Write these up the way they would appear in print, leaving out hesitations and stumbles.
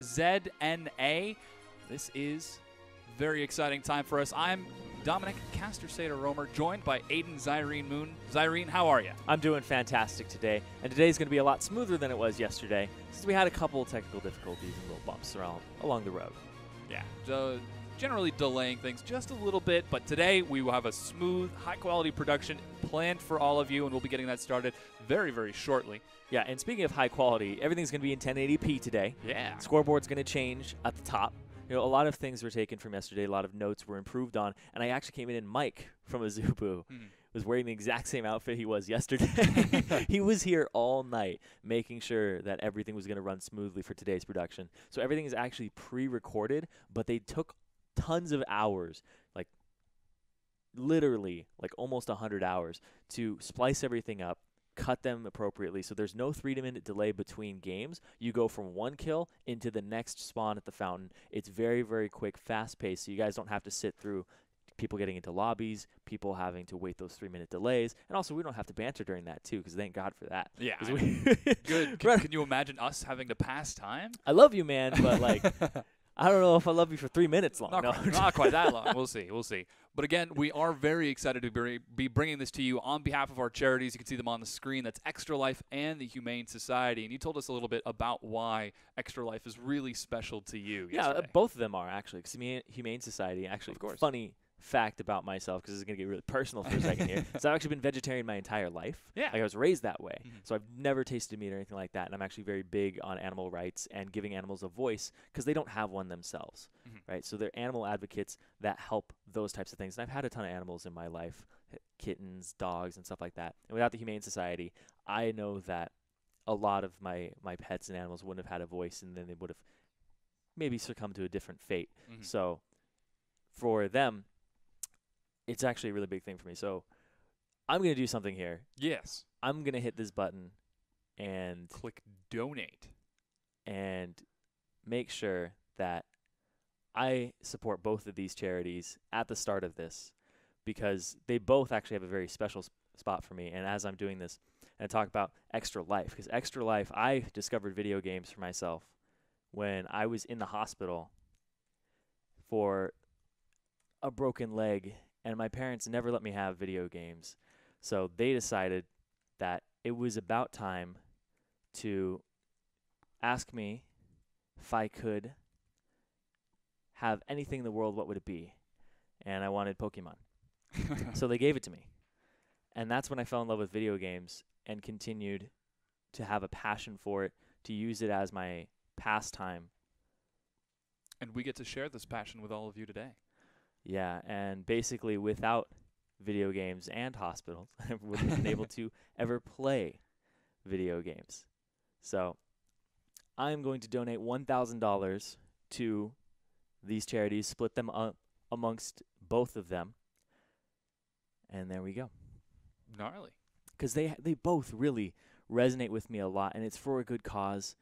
ZNA. This is very exciting time for us. I'm Dominic Caster-Seda-Romer, joined by Aiden Zyrene Moon. Zyrene, how are you? I'm doing fantastic today, and today's going to be a lot smoother than it was yesterday, since we had a couple technical difficulties and little bumps along the road. Yeah, generally delaying things just a little bit, but today we will have a smooth, high-quality production planned for all of you, and we'll be getting that started very, very shortly. Yeah, and speaking of high quality, everything's going to be in 1080p today. Yeah. Scoreboard's going to change at the top. You know, a lot of things were taken from yesterday, a lot of notes were improved on, and I actually came in and Mike from Azubu was wearing the exact same outfit he was yesterday. He was here all night making sure that everything was going to run smoothly for today's production. So everything is actually pre-recorded, but they took tons of hours, like literally like almost 100 hours to splice everything up, cut them appropriately, so there's no 3-minute delay between games. You go from one kill into the next spawn at the fountain. It's very, very quick, fast-paced, so you guys don't have to sit through people getting into lobbies, people having to wait those 3-minute delays, and also we don't have to banter during that too, because thank God for that. Yeah, Good. Can you imagine us having to pass time? I love you, man, but like, I don't know if I love you for 3 minutes long. Not quite that long. We'll see. But again, we are very excited to be bringing this to you on behalf of our charities. You can see them on the screen. That's Extra Life and the Humane Society. And you told us a little bit about why Extra Life is really special to you yesterday. Yeah, both of them are actually. Because Humane Society, actually, of course. Funny fact about myself, because this is going to get really personal for a second here. So I've actually been vegetarian my entire life. Yeah. Like I was raised that way. So I've never tasted meat or anything like that. And I'm actually very big on animal rights and giving animals a voice because they don't have one themselves. Right? So they're animal advocates that help those types of things. And I've had a ton of animals in my life, kittens, dogs, and stuff like that. And without the Humane Society, I know that a lot of my pets and animals wouldn't have had a voice, and then they would have maybe succumbed to a different fate. So for them, it's actually a really big thing for me. So I'm going to do something here. Yes. I'm going to hit this button and click donate and make sure that I support both of these charities at the start of this, because they both actually have a very special spot for me. And as I'm doing this, and I talk about Extra Life, because Extra Life, I discovered video games for myself when I was in the hospital for a broken leg, and my parents never let me have video games. So they decided that it was about time to ask me if I could have anything in the world, what would it be? And I wanted Pokemon. So they gave it to me. And that's when I fell in love with video games and continued to have a passion for it, to use it as my pastime. And we get to share this passion with all of you today. Yeah, and basically without video games and hospitals, I wouldn't have been able to ever play video games. So I'm going to donate $1,000 to these charities, split them up amongst both of them, and there we go. Gnarly. Because they both really resonate with me a lot, and it's for a good cause.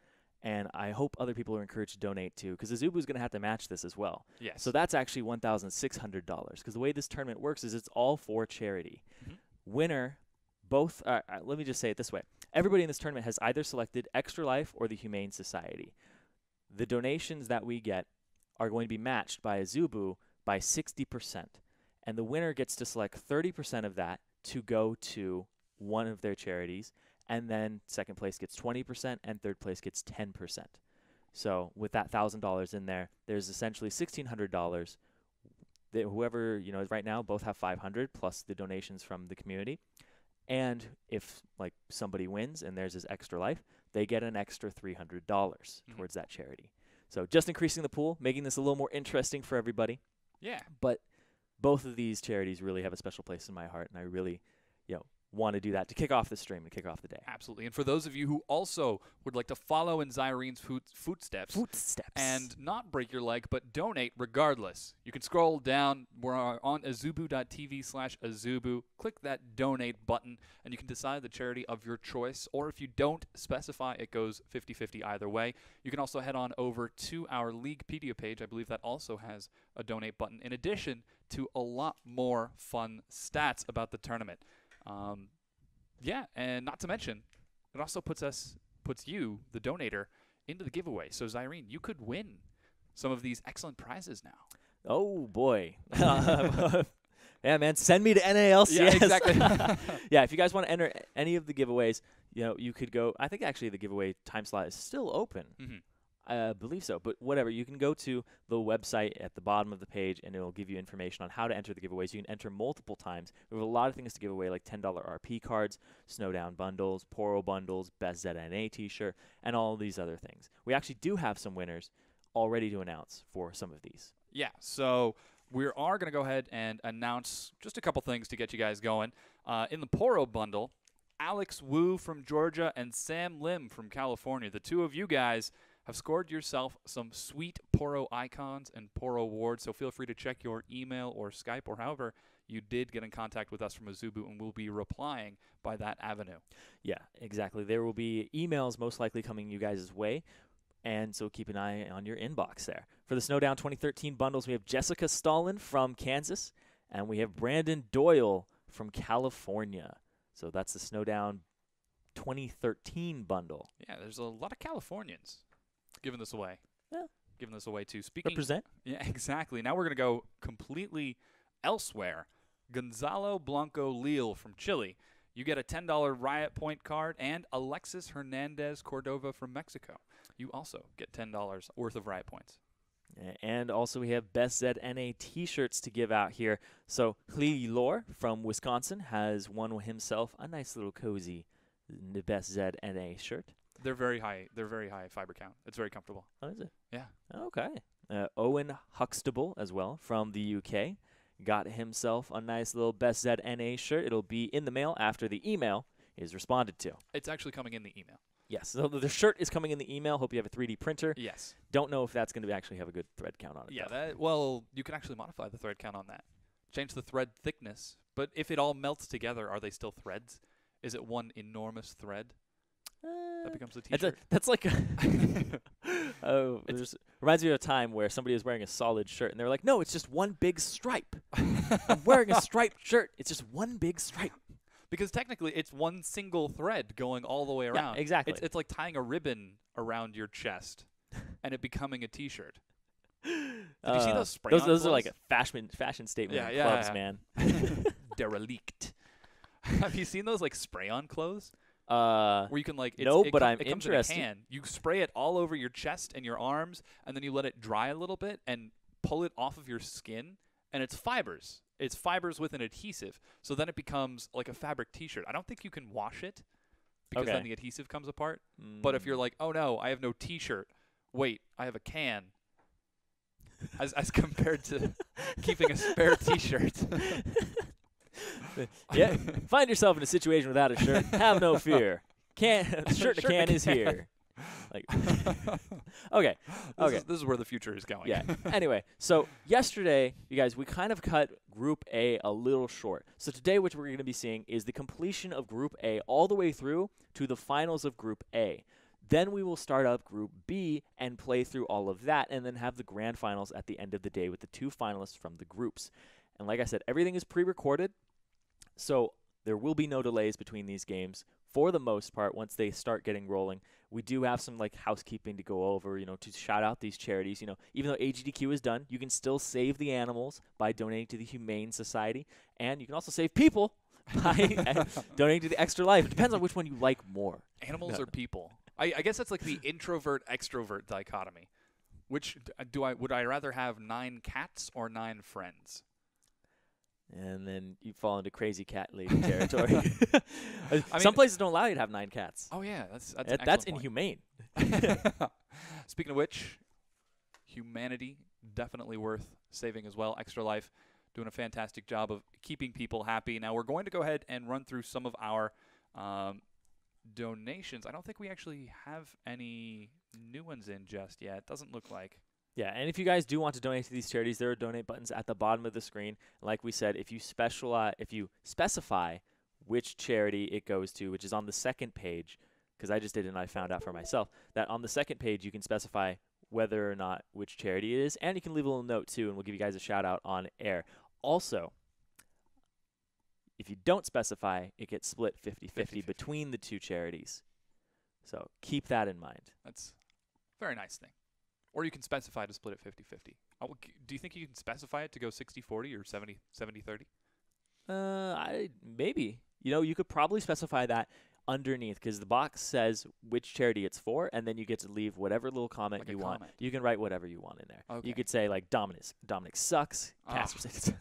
And I hope other people are encouraged to donate too, because Azubu is going to have to match this as well. Yes. So that's actually $1,600, because the way this tournament works is it's all for charity. Winner, both. Let me just say it this way: everybody in this tournament has either selected Extra Life or the Humane Society. The donations that we get are going to be matched by Azubu by 60%, and the winner gets to select 30% of that to go to one of their charities. And then second place gets 20%, and third place gets 10%. So with that $1,000 in there, there's essentially $1,600. Whoever, right now, both have $500 plus the donations from the community. And if like somebody wins and theirs is Extra Life, they get an extra $300 towards that charity. So just increasing the pool, making this a little more interesting for everybody. Yeah. But both of these charities really have a special place in my heart, and I really, want to do that to kick off the stream and kick off the day. Absolutely. And for those of you who also would like to follow in Zyrene's footsteps and not break your leg but donate regardless, you can scroll down. We're on azubu.tv/azubu. Click that donate button and you can decide the charity of your choice, or if you don't specify, it goes 50-50 either way. You can also head on over to our Leaguepedia page. I believe that also has a donate button, in addition to a lot more fun stats about the tournament. Yeah, and not to mention, it also puts you, the donator, into the giveaway. So, Zyrene, you could win some of these excellent prizes now. Oh, boy. Yeah, man, send me to NALCS. Yeah, exactly. Yeah, if you guys want to enter any of the giveaways, you could go. I think actually the giveaway time slot is still open. Mm-hmm. I believe so, but whatever. You can go to the website at the bottom of the page, and it will give you information on how to enter the giveaways. You can enter multiple times. We have a lot of things to give away, like $10 RP cards, Snowdown bundles, Poro bundles, Best ZNA T-shirt, and all of these other things. We actually do have some winners already to announce for some of these. Yeah, so we are going to go ahead and announce just a couple things to get you guys going. In the Poro bundle, Alex Wu from Georgia and Sam Lim from California. The two of you guys have scored yourself some sweet Poro icons and Poro awards, so feel free to check your email or Skype or however you did get in contact with us from Azubu, and we'll be replying by that avenue. Yeah, exactly. There will be emails most likely coming you guys' way, and so keep an eye on your inbox there. For the Snowdown 2013 bundles, we have Jessica Stalin from Kansas, and we have Brandon Doyle from California. So that's the Snowdown 2013 bundle. Yeah, there's a lot of Californians giving this away. Yeah. Giving this away too. Speaking Represent. Yeah, exactly. Now we're going to go completely elsewhere. Gonzalo Blanco Leal from Chile. You get a $10 Riot Point card, and Alexis Hernandez Cordova from Mexico. You also get $10 worth of Riot Points. And also we have Best ZNA T-shirts to give out here. So Lee Lore from Wisconsin has won himself a nice little cozy Best ZNA shirt. They're very high. They're very high fiber count. It's very comfortable. Oh, is it? Yeah. Okay. Owen Huxtable as well from the UK got himself a nice little Best ZNA shirt. It'll be in the mail after the email is responded to. It's actually coming in the email. Yes. So the shirt is coming in the email. Hope you have a 3D printer. Yes. Don't know if that's going to actually have a good thread count on it. Yeah. Well, you can actually modify the thread count on that. Change the thread thickness. But if it all melts together, are they still threads? Is it one enormous thread? That becomes a T-shirt. That's like reminds me of a time where somebody was wearing a solid shirt and they were like, "No, it's just one big stripe. I'm wearing a striped shirt. It's just one big stripe." Because technically, it's one single thread going all the way around. Yeah, exactly. It's like tying a ribbon around your chest and it becoming a T-shirt. Did you see those spray-on Those clothes? are like a fashion statement in clubs, man. Derelict. Have you seen those like spray-on clothes? Where you can like no, but I'm it comes interested. in a can. You spray it all over your chest and your arms, and then you let it dry a little bit and pull it off of your skin, and it's fibers. It's fibers with an adhesive, so then it becomes like a fabric T-shirt. I don't think you can wash it because then the adhesive comes apart. But if you're like, oh no, I have no T-shirt. Wait, I have a can. As compared to keeping a spare T-shirt. Yeah, find yourself in a situation without a shirt. Have no fear. Shirt in a can is here. Like, okay. This is where the future is going. Yeah. Anyway, so yesterday, you guys, we kind of cut Group A little short. So today, what we're going to be seeing is the completion of Group A all the way through to the finals of Group A. Then we will start up Group B and play through all of that, and then have the grand finals at the end of the day with the two finalists from the groups. And like I said, everything is pre-recorded, so there will be no delays between these games for the most part once they start getting rolling. We do have some like housekeeping to go over, to shout out these charities. Even though AGDQ is done, you can still save the animals by donating to the Humane Society, and you can also save people by donating to the Extra Life. It depends on which one you like more. Animals or people? I guess that's like the introvert-extrovert dichotomy. Which would I rather have 9 cats or 9 friends? And then you fall into crazy cat lady territory. Some places don't allow you to have 9 cats. Oh yeah, that's that's inhumane. Speaking of which, humanity definitely worth saving as well. Extra Life doing a fantastic job of keeping people happy. Now we're going to go ahead and run through some of our donations. I don't think we actually have any new ones in just yet. Doesn't look like. Yeah, and if you guys do want to donate to these charities, there are donate buttons at the bottom of the screen. Like we said, if you specify which charity it goes to, which is on the second page, because I just did it and I found out for myself, that on the second page you can specify whether or not which charity it is, and you can leave a little note too, and we'll give you guys a shout out on air. Also, if you don't specify, it gets split 50-50 between the two charities. So keep that in mind. That's Very nice thing. Or you can specify to split it 50-50. Do you think you can specify it to go 60-40 or 70-30? Maybe. You could probably specify that underneath because the box says which charity it's for, and then you get to leave whatever little comment you want. You can write whatever you want in there. Okay. You could say like Dominic sucks. Casper says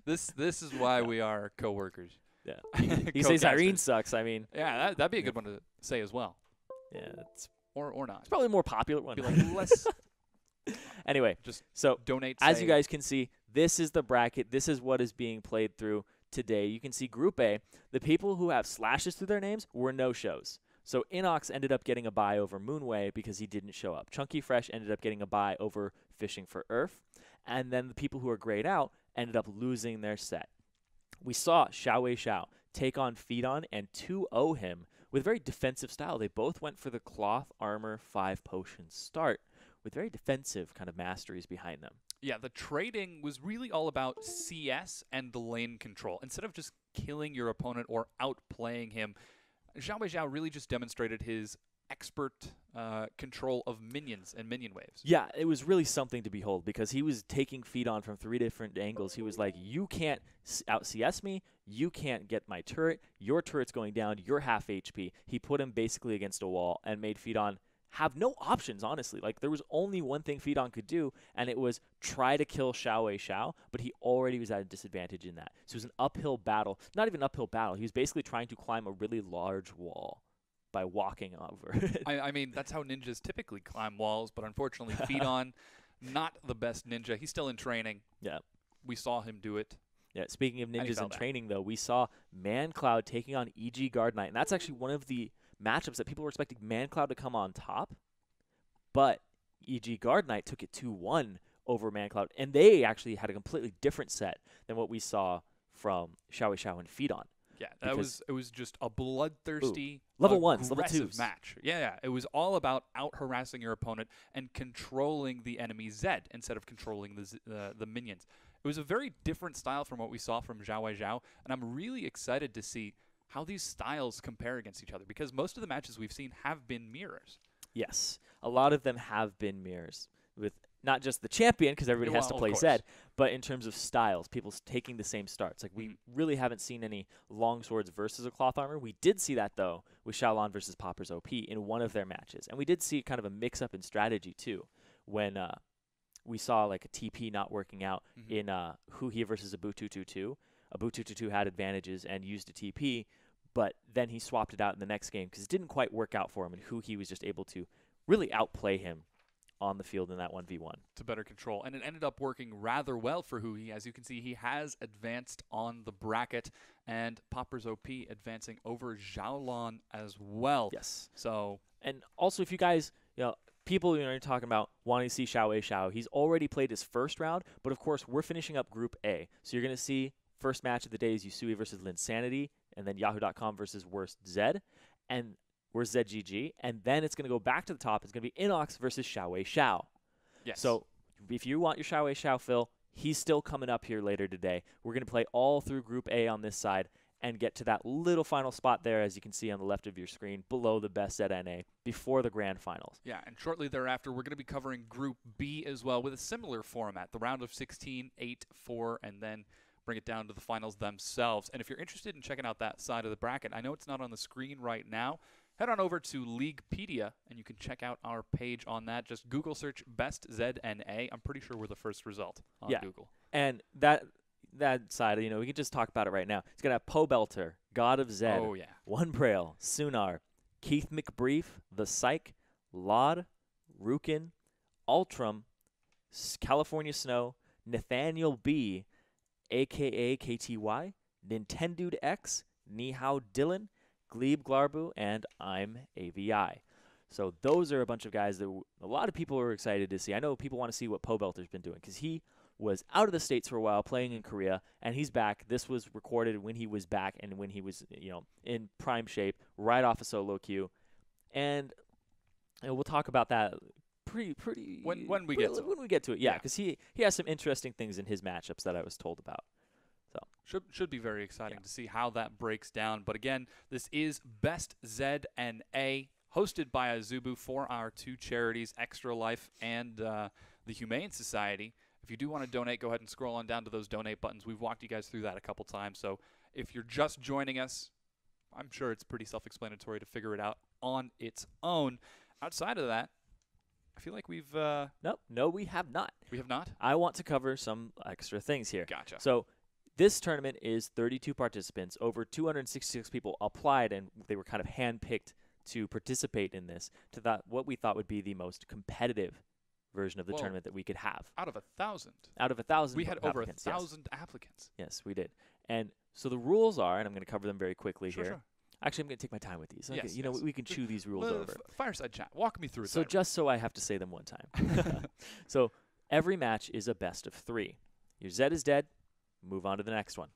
This is why we are coworkers. Yeah. He says Irene sucks. I mean. Yeah, that'd be a good one to say as well. Yeah, that's or not. It's probably a more popular one. Be like, let's anyway, just so donate. As you guys can see, this is the bracket. This is what is being played through today. You can see Group A. The people who have slashes through their names were no-shows. So Inox ended up getting a bye over Moonway because he didn't show up. Chunky Fresh ended up getting a bye over Fishing for Earth. And then the people who are grayed out ended up losing their set. We saw Xiao Wei Xiao take on Feedon and 2-0 him with very defensive style. They both went for the cloth armor 5 potion start with very defensive kind of masteries behind them. Yeah, the trading was really all about CS and the lane control. Instead of just killing your opponent or outplaying him, Xiao Wei Xiao really just demonstrated his expert control of minions and minion waves. Yeah, it was really something to behold because he was taking Feedon from 3 different angles. He was like, you can't out-CS me, you can't get my turret, your turret's going down, you're half HP. He put him basically against a wall and made Feedon have no options, honestly. Like, there was only one thing Feedon could do, and it was try to kill Xiao Wei Xiao, but he already was at a disadvantage in that. So it was an uphill battle. Not even an uphill battle. He was basically trying to climb a really large wall by walking over it. I mean, that's how ninjas typically climb walls, but unfortunately, Feedon, not the best ninja. He's still in training. Yeah. We saw him do it. Yeah, speaking of ninjas in training, though, we saw ManCloud taking on EG Guard Knight, and that's actually one of the matchups that people were expecting ManCloud to come on top, but EG Guard Knight took it 2-1 over ManCloud, and they actually had a completely different set than what we saw from Xiao Wei Xiao and Feedon. Yeah, it was just a bloodthirsty, level 1s, level 2s match. Yeah, it was all about out-harassing your opponent and controlling the enemy Zed instead of controlling the minions. It was a very different style from what we saw from Xiao Wei Xiao, and I'm really excited to see how these styles compare against each other because most of the matches we've seen have been mirrors. Yes, a lot of them have been mirrors with not just the champion because everybody has to play Zed, but in terms of styles, people taking the same starts. Like we really haven't seen any long swords versus a cloth armor. We did see that though with Xiaolon versus Popper's OP in one of their matches, and we did see kind of a mix-up in strategy too when we saw like a TP not working out in Huhi versus Abu 222. Abu 222 had advantages and used a TP, but then he swapped it out in the next game because it didn't quite work out for him, and Huhi was just able to really outplay him on the field in that 1v1. To better control. And it ended up working rather well for Huhi. As you can see, he has advanced on the bracket, and Popper's OP advancing over Xiaolon as well. Yes. So, and also if you guys, people you're talking about wanting to see Xiao Wei Xiao, he's already played his first round, but of course we're finishing up Group A. So you're going to see first match of the day is Yusui versus Linsanity, and then Yahoo.com versus Worst Zed, and Worst ZGG, and then it's going to go back to the top. It's going to be Inox versus Xiao Wei Xiao. yes. So if you want your Xiao Wei Xiao, Phil, he's still coming up here later today. We're going to play all through Group A on this side and get to that little final spot there, as you can see on the left of your screen, below the best ZNA, before the grand finals. Yeah, and shortly thereafter, we're going to be covering Group B as well with a similar format, the round of 16, 8, 4, and then bring it down to the finals themselves. And if you're interested in checking out that side of the bracket, I know it's not on the screen right now, head on over to Leaguepedia, and you can check out our page on that. Just Google search Best ZNA. I'm pretty sure we're the first result on Google. And that side, we can just talk about it right now. It's going to have Poe Belter, God of Zed, oh, yeah. One Braille, Sunar, Keith McBrief, The Psych, Laud, Rukin, Ultram, California Snow, Nathaniel B., a.k.a. KTY, Nintendude X, Nihao Dylan, Glebe Glarbu, and I'm AVI. So those are a bunch of guys that a lot of people are excited to see. I know people want to see what Poe Belter's been doing because he was out of the States for a while playing in Korea, and he's back. This was recorded when he was back and when he was, in prime shape, right off a solo queue. And we'll talk about that pretty when we get to it. Yeah, because he has some interesting things in his matchups that I was told about. So should be very exciting to see how that breaks down. But again, this is Best ZNA, hosted by Azubu for our two charities, Extra Life and the Humane Society. If you do want to donate, go ahead and scroll on down to those donate buttons. We've walked you guys through that a couple times. So if you're just joining us, I'm sure it's pretty self-explanatory to figure it out on its own. Outside of that, I feel like we've... No, we have not. We have not? I want to cover some extra things here. Gotcha. So this tournament is 32 participants. Over 266 people applied, and they were kind of handpicked to participate in this to what we thought would be the most competitive version of the tournament that we could have. Out of 1,000. Out of 1,000 We had over 1,000 applicants. Yes, we did. And so the rules are, and I'm going to cover them very quickly here. Sure. Actually, I'm going to take my time with these. Yes, we can chew these rules over. Fireside chat. Walk me through it. So just so I have to say them one time. So every match is a best of 3. Your Zed is dead. Move on to the next one.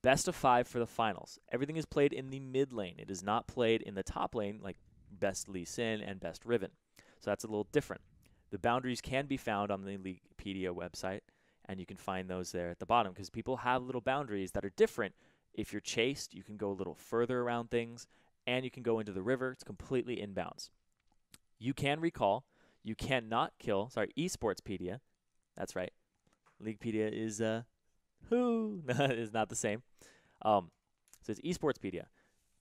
Best of 5 for the finals. Everything is played in the mid lane. It is not played in the top lane like best Lee Sin and best Riven. So that's a little different. The boundaries can be found on the Leaguepedia website, and you can find those there at the bottom because people have little boundaries that are different. If you're chased, you can go a little further around things, and you can go into the river. It's completely inbounds. You can recall. You cannot kill. Sorry, Esportspedia. That's right. Leaguepedia is is not the same. So it's Esportspedia.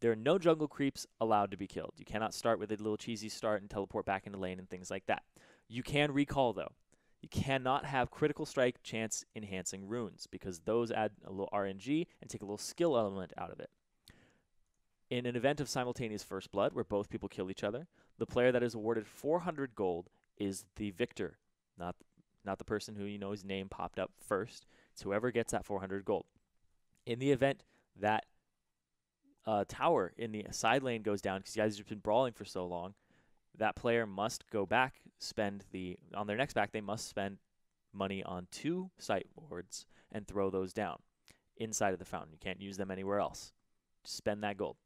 There are no jungle creeps allowed to be killed. You cannot start with a little cheesy start and teleport back into lane and things like that. You can recall, though. You cannot have critical strike chance enhancing runes because those add a little RNG and take a little skill element out of it. In an event of simultaneous first blood where both people kill each other, the player that is awarded 400 gold is the victor, not the person whose name popped up first. It's whoever gets that 400 gold. In the event that tower in the side lane goes down because you guys have been brawling for so long, that player must go back, on their next back, they must spend money on 2 site wards and throw those down inside of the fountain. You can't use them anywhere else. Just spend that gold.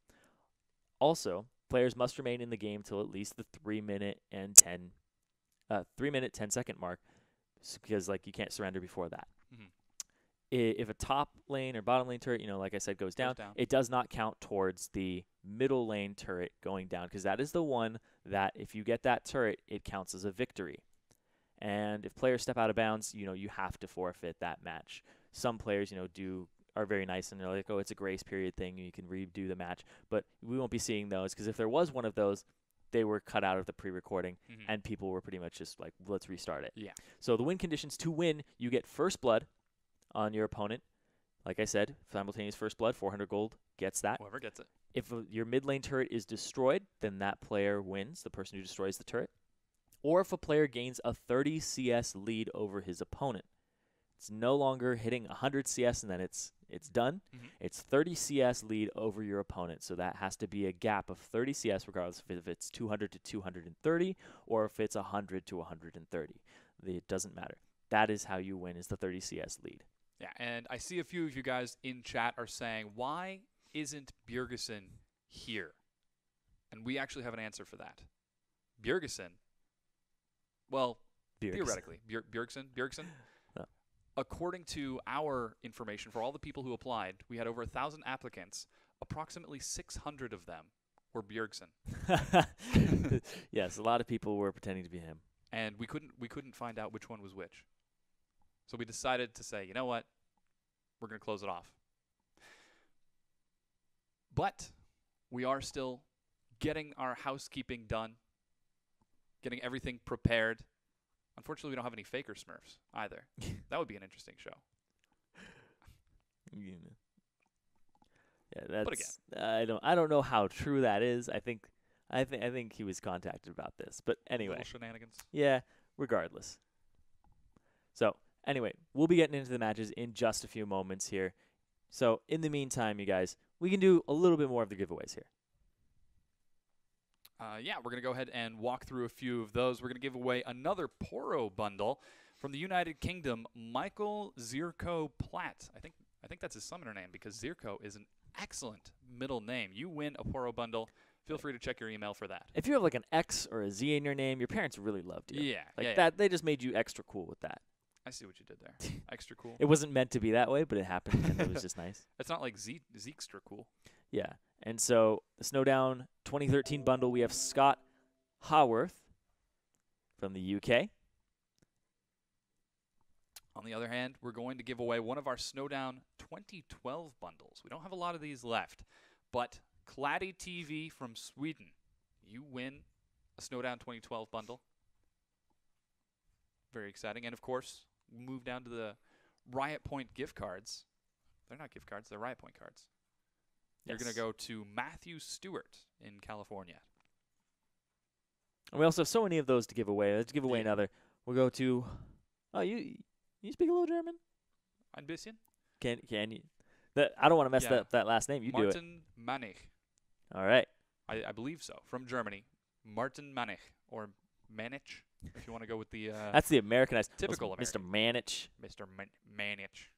Also, players must remain in the game till at least the 3-minute 10-second mark because you can't surrender before that. Mm-hmm. If a top lane or bottom lane turret, like I said, goes down, it does not count towards the middle lane turret going down because that is the one that if you get that turret, it counts as a victory. And if players step out of bounds, you have to forfeit that match. Some players, are very nice and they're like, oh, it's a grace period thing. You can redo the match. But we won't be seeing those because if there was one of those, they were cut out of the pre-recording and people were pretty much just like, let's restart it. Yeah. So the win conditions to win, you get first blood on your opponent. Like I said, simultaneous first blood, 400 gold gets that. Whoever gets it. If your mid lane turret is destroyed, then that player wins, the person who destroys the turret. Or if a player gains a 30 CS lead over his opponent. It's no longer hitting 100 CS and then it's done. Mm-hmm. It's 30 CS lead over your opponent. So that has to be a gap of 30 CS regardless if it's 200 to 230 or if it's 100 to 130. It doesn't matter. That is how you win, is the 30 CS lead. Yeah, and I see a few of you guys in chat are saying, why isn't Bjergesen here? And we actually have an answer for that. Bjergesen, theoretically, Bjergesen, no. According to our information, for all the people who applied, we had over 1,000 applicants. Approximately 600 of them were Bjergesen. Yes, a lot of people were pretending to be him. And we couldn't find out which one was which. So we decided to say, you know what? We're going to close it off. But we are still getting our housekeeping done, getting everything prepared. Unfortunately, we don't have any faker Smurfs either. That would be an interesting show. Yeah, that's. But again, I don't know how true that is. I think he was contacted about this. But anyway, little shenanigans. Yeah. Regardless. So anyway, we'll be getting into the matches in just a few moments here. So in the meantime, you guys, we can do a little bit more of the giveaways here. Yeah, we're going to go ahead and walk through a few of those. We're going to give away another Poro bundle from the United Kingdom, Michael Zirko Platt. I think that's his summoner name because Zirko is an excellent middle name. You win a Poro bundle. Feel free to check your email for that. If you have like an X or a Z in your name, your parents really loved you. Yeah. Like yeah, that, they just made you extra cool with that. I see what you did there. Extra cool. It wasn't meant to be that way, but it happened and it was just nice. It's not like Zekekstra cool. Yeah. And so the Snowdown 2013 bundle, we have Scott Haworth from the UK. On the other hand, we're going to give away one of our Snowdown 2012 bundles. We don't have a lot of these left, but Claddy TV from Sweden. You win a Snowdown 2012 bundle. Very exciting. And, of course, we move down to the Riot Point gift cards. They're not gift cards. They're Riot Point cards. You're going to go to Matthew Stewart in California. And we also have so many of those to give away. Let's give away another. We'll go to you speak a little German? Ein bisschen. Can you? I don't want to mess up that last name. You do it. Martin Manich. All right. I believe so. From Germany. Martin Manich. Or Manich, if you want to go with the... That's the Americanized. Typical American. Mr. Manich. Mr. Manich.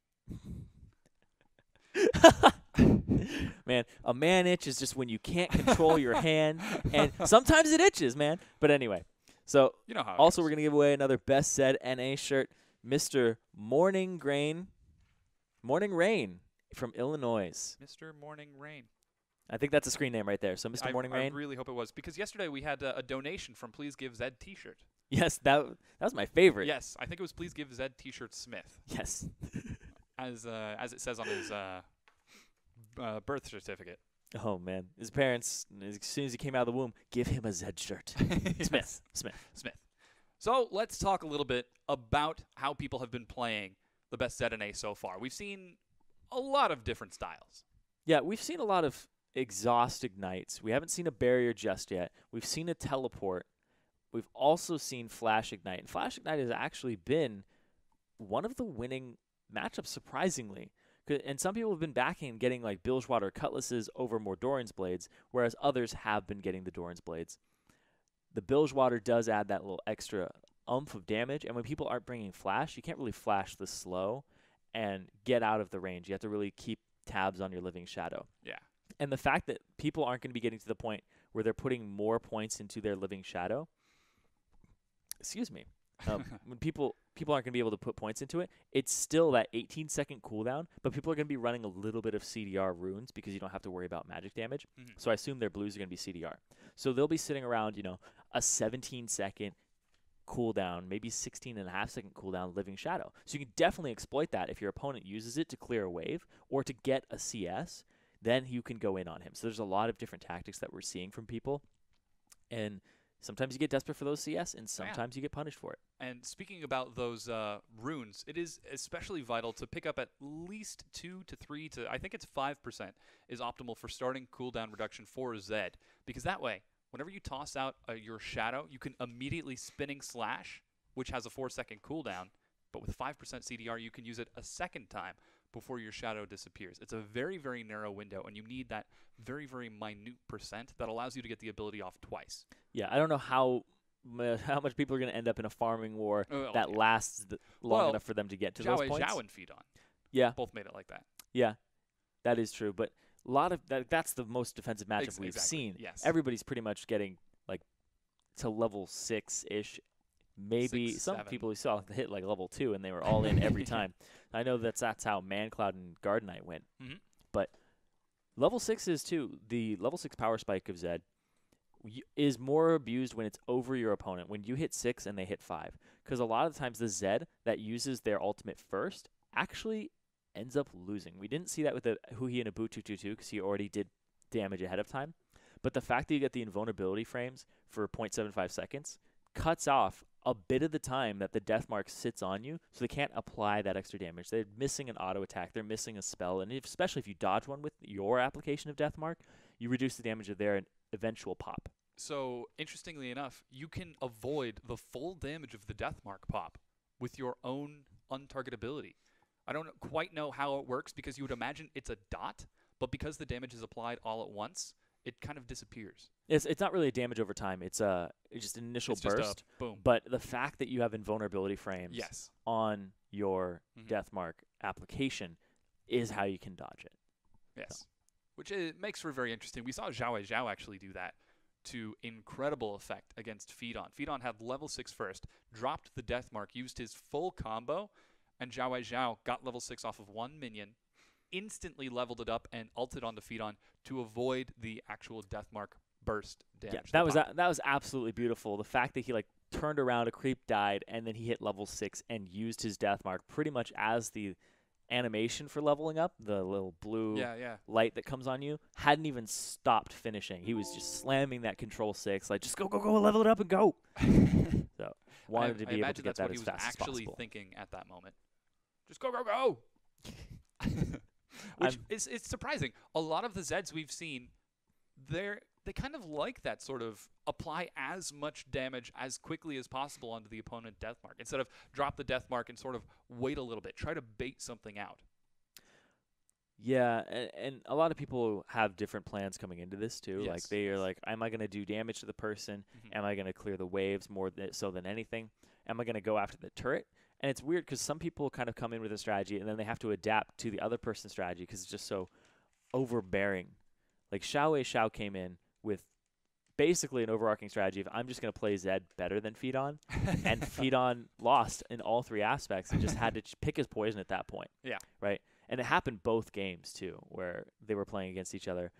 Man, a man itch is just when you can't control your hand, and sometimes it itches, man. But anyway, so you know how. Also, we're gonna give away another Best Said NA shirt, Mr. Morning Rain from Illinois. Mr. Morning Rain. I think that's a screen name right there. So, Mr. Morning Rain. I really hope it was, because yesterday we had a donation from Please Give Zed T-shirt. Yes, that was my favorite. Yes, I think it was Please Give Zed T-shirt Smith. Yes. as it says on his birth certificate. Oh, man. His parents, as soon as he came out of the womb, give him a Zed shirt. Smith. So let's talk a little bit about how people have been playing the Best Zed NA so far. We've seen a lot of different styles. Yeah, we've seen a lot of exhaust ignites. We haven't seen a barrier just yet. We've seen a teleport. We've also seen flash ignite. And flash ignite has actually been one of the winning matchups, surprisingly. And some people have been backing and getting like Bilgewater Cutlasses over Mordoran's Blades, whereas others have been getting the Doran's Blades. The Bilgewater does add that little extra oomph of damage, and when people aren't bringing flash, you can't really flash the slow and get out of the range. You have to really keep tabs on your Living Shadow. Yeah. And the fact that people aren't going to be getting to the point where they're putting more points into their Living Shadow, when people aren't going to be able to put points into it, it's still that 18-second cooldown, but people are going to be running a little bit of CDR runes because you don't have to worry about magic damage. Mm-hmm. So I assume their blues are going to be CDR. So they'll be sitting around, a 17-second cooldown, maybe 16.5-second cooldown Living Shadow. So you can definitely exploit that if your opponent uses it to clear a wave or to get a CS, then you can go in on him. So there's a lot of different tactics that we're seeing from people. And sometimes you get desperate for those CS, and sometimes you get punished for it. And speaking about those runes, it is especially vital to pick up at least 2 to 3 to, I think it's 5% is optimal for starting cooldown reduction for Zed. Because that way, whenever you toss out your shadow, you can immediately spinning slash, which has a 4-second cooldown, but with 5% CDR, you can use it a second time before your shadow disappears. It's a very, very narrow window, and you need that very, very minute percent that allows you to get the ability off twice. Yeah, I don't know how much people are going to end up in a farming war that lasts long enough for them to get to those points. Zhao and Feed on. Yeah. Both made it like that. Yeah, that is true. But a lot of that's the most defensive matchup we've seen. Yes. Everybody's pretty much getting like to level 6-ish. Maybe 6, some 7. people we saw hit like level 2 and they were all in every time. I know that's how Mancloud and Garden Knight went. Mm-hmm. But level 6 is too. The level 6 power spike of Zed is more abused when it's over your opponent, when you hit 6 and they hit 5. Because a lot of the times the Zed that uses their ultimate first actually ends up losing. We didn't see that with the Huhi and Abu 222 because he already did damage ahead of time. But the fact that you get the invulnerability frames for 0.75 seconds cuts off a bit of the time that the death mark sits on you, so they can't apply that extra damage. They're missing an auto attack, they're missing a spell, and especially if you dodge one with your application of death mark, you reduce the damage of their eventual pop. So, interestingly enough, you can avoid the full damage of the death mark pop with your own untargetability. I don't quite know how it works because you would imagine it's a dot, but because the damage is applied all at once, it kind of disappears. It's not really a damage over time. It's just an initial burst. Just a boom. But the fact that you have invulnerability frames on your death mark application is how you can dodge it. Yes. So. Which makes for very interesting. We saw Zhao actually do that to incredible effect against Feed-On. Feed-On had level 6 first, dropped the death mark, used his full combo, and Zhao got level 6 off of one minion instantly leveled it up and ulted onto Feedon to avoid the actual Deathmark burst damage. Yeah, that was absolutely beautiful. The fact that he like turned around, a creep died, and then he hit level 6 and used his Deathmark pretty much as the animation for leveling up, the little blue light that comes on you, hadn't even stopped finishing. He was just slamming that control 6, like just go, level it up and go. So wanted to be able to get that as fast as possible. I imagine that's what he was actually thinking at that moment. Just go. Which it's surprising. A lot of the Zeds we've seen, they kind of like that sort of apply as much damage as quickly as possible onto the opponent Deathmark instead of drop the Deathmark and sort of wait a little bit, try to bait something out. Yeah, and a lot of people have different plans coming into this too. Yes, like they are like, am I going to do damage to the person? Mm-hmm. Am I going to clear the waves more so than anything? Am I going to go after the turret? And it's weird because some people kind of come in with a strategy and then they have to adapt to the other person's strategy because it's just so overbearing. Like Xiao came in with basically an overarching strategy of I'm just going to play Zed better than Feedon, and Feedon lost in all 3 aspects and just had to pick his poison at that point. Yeah. Right? And it happened both games too where they were playing against each other.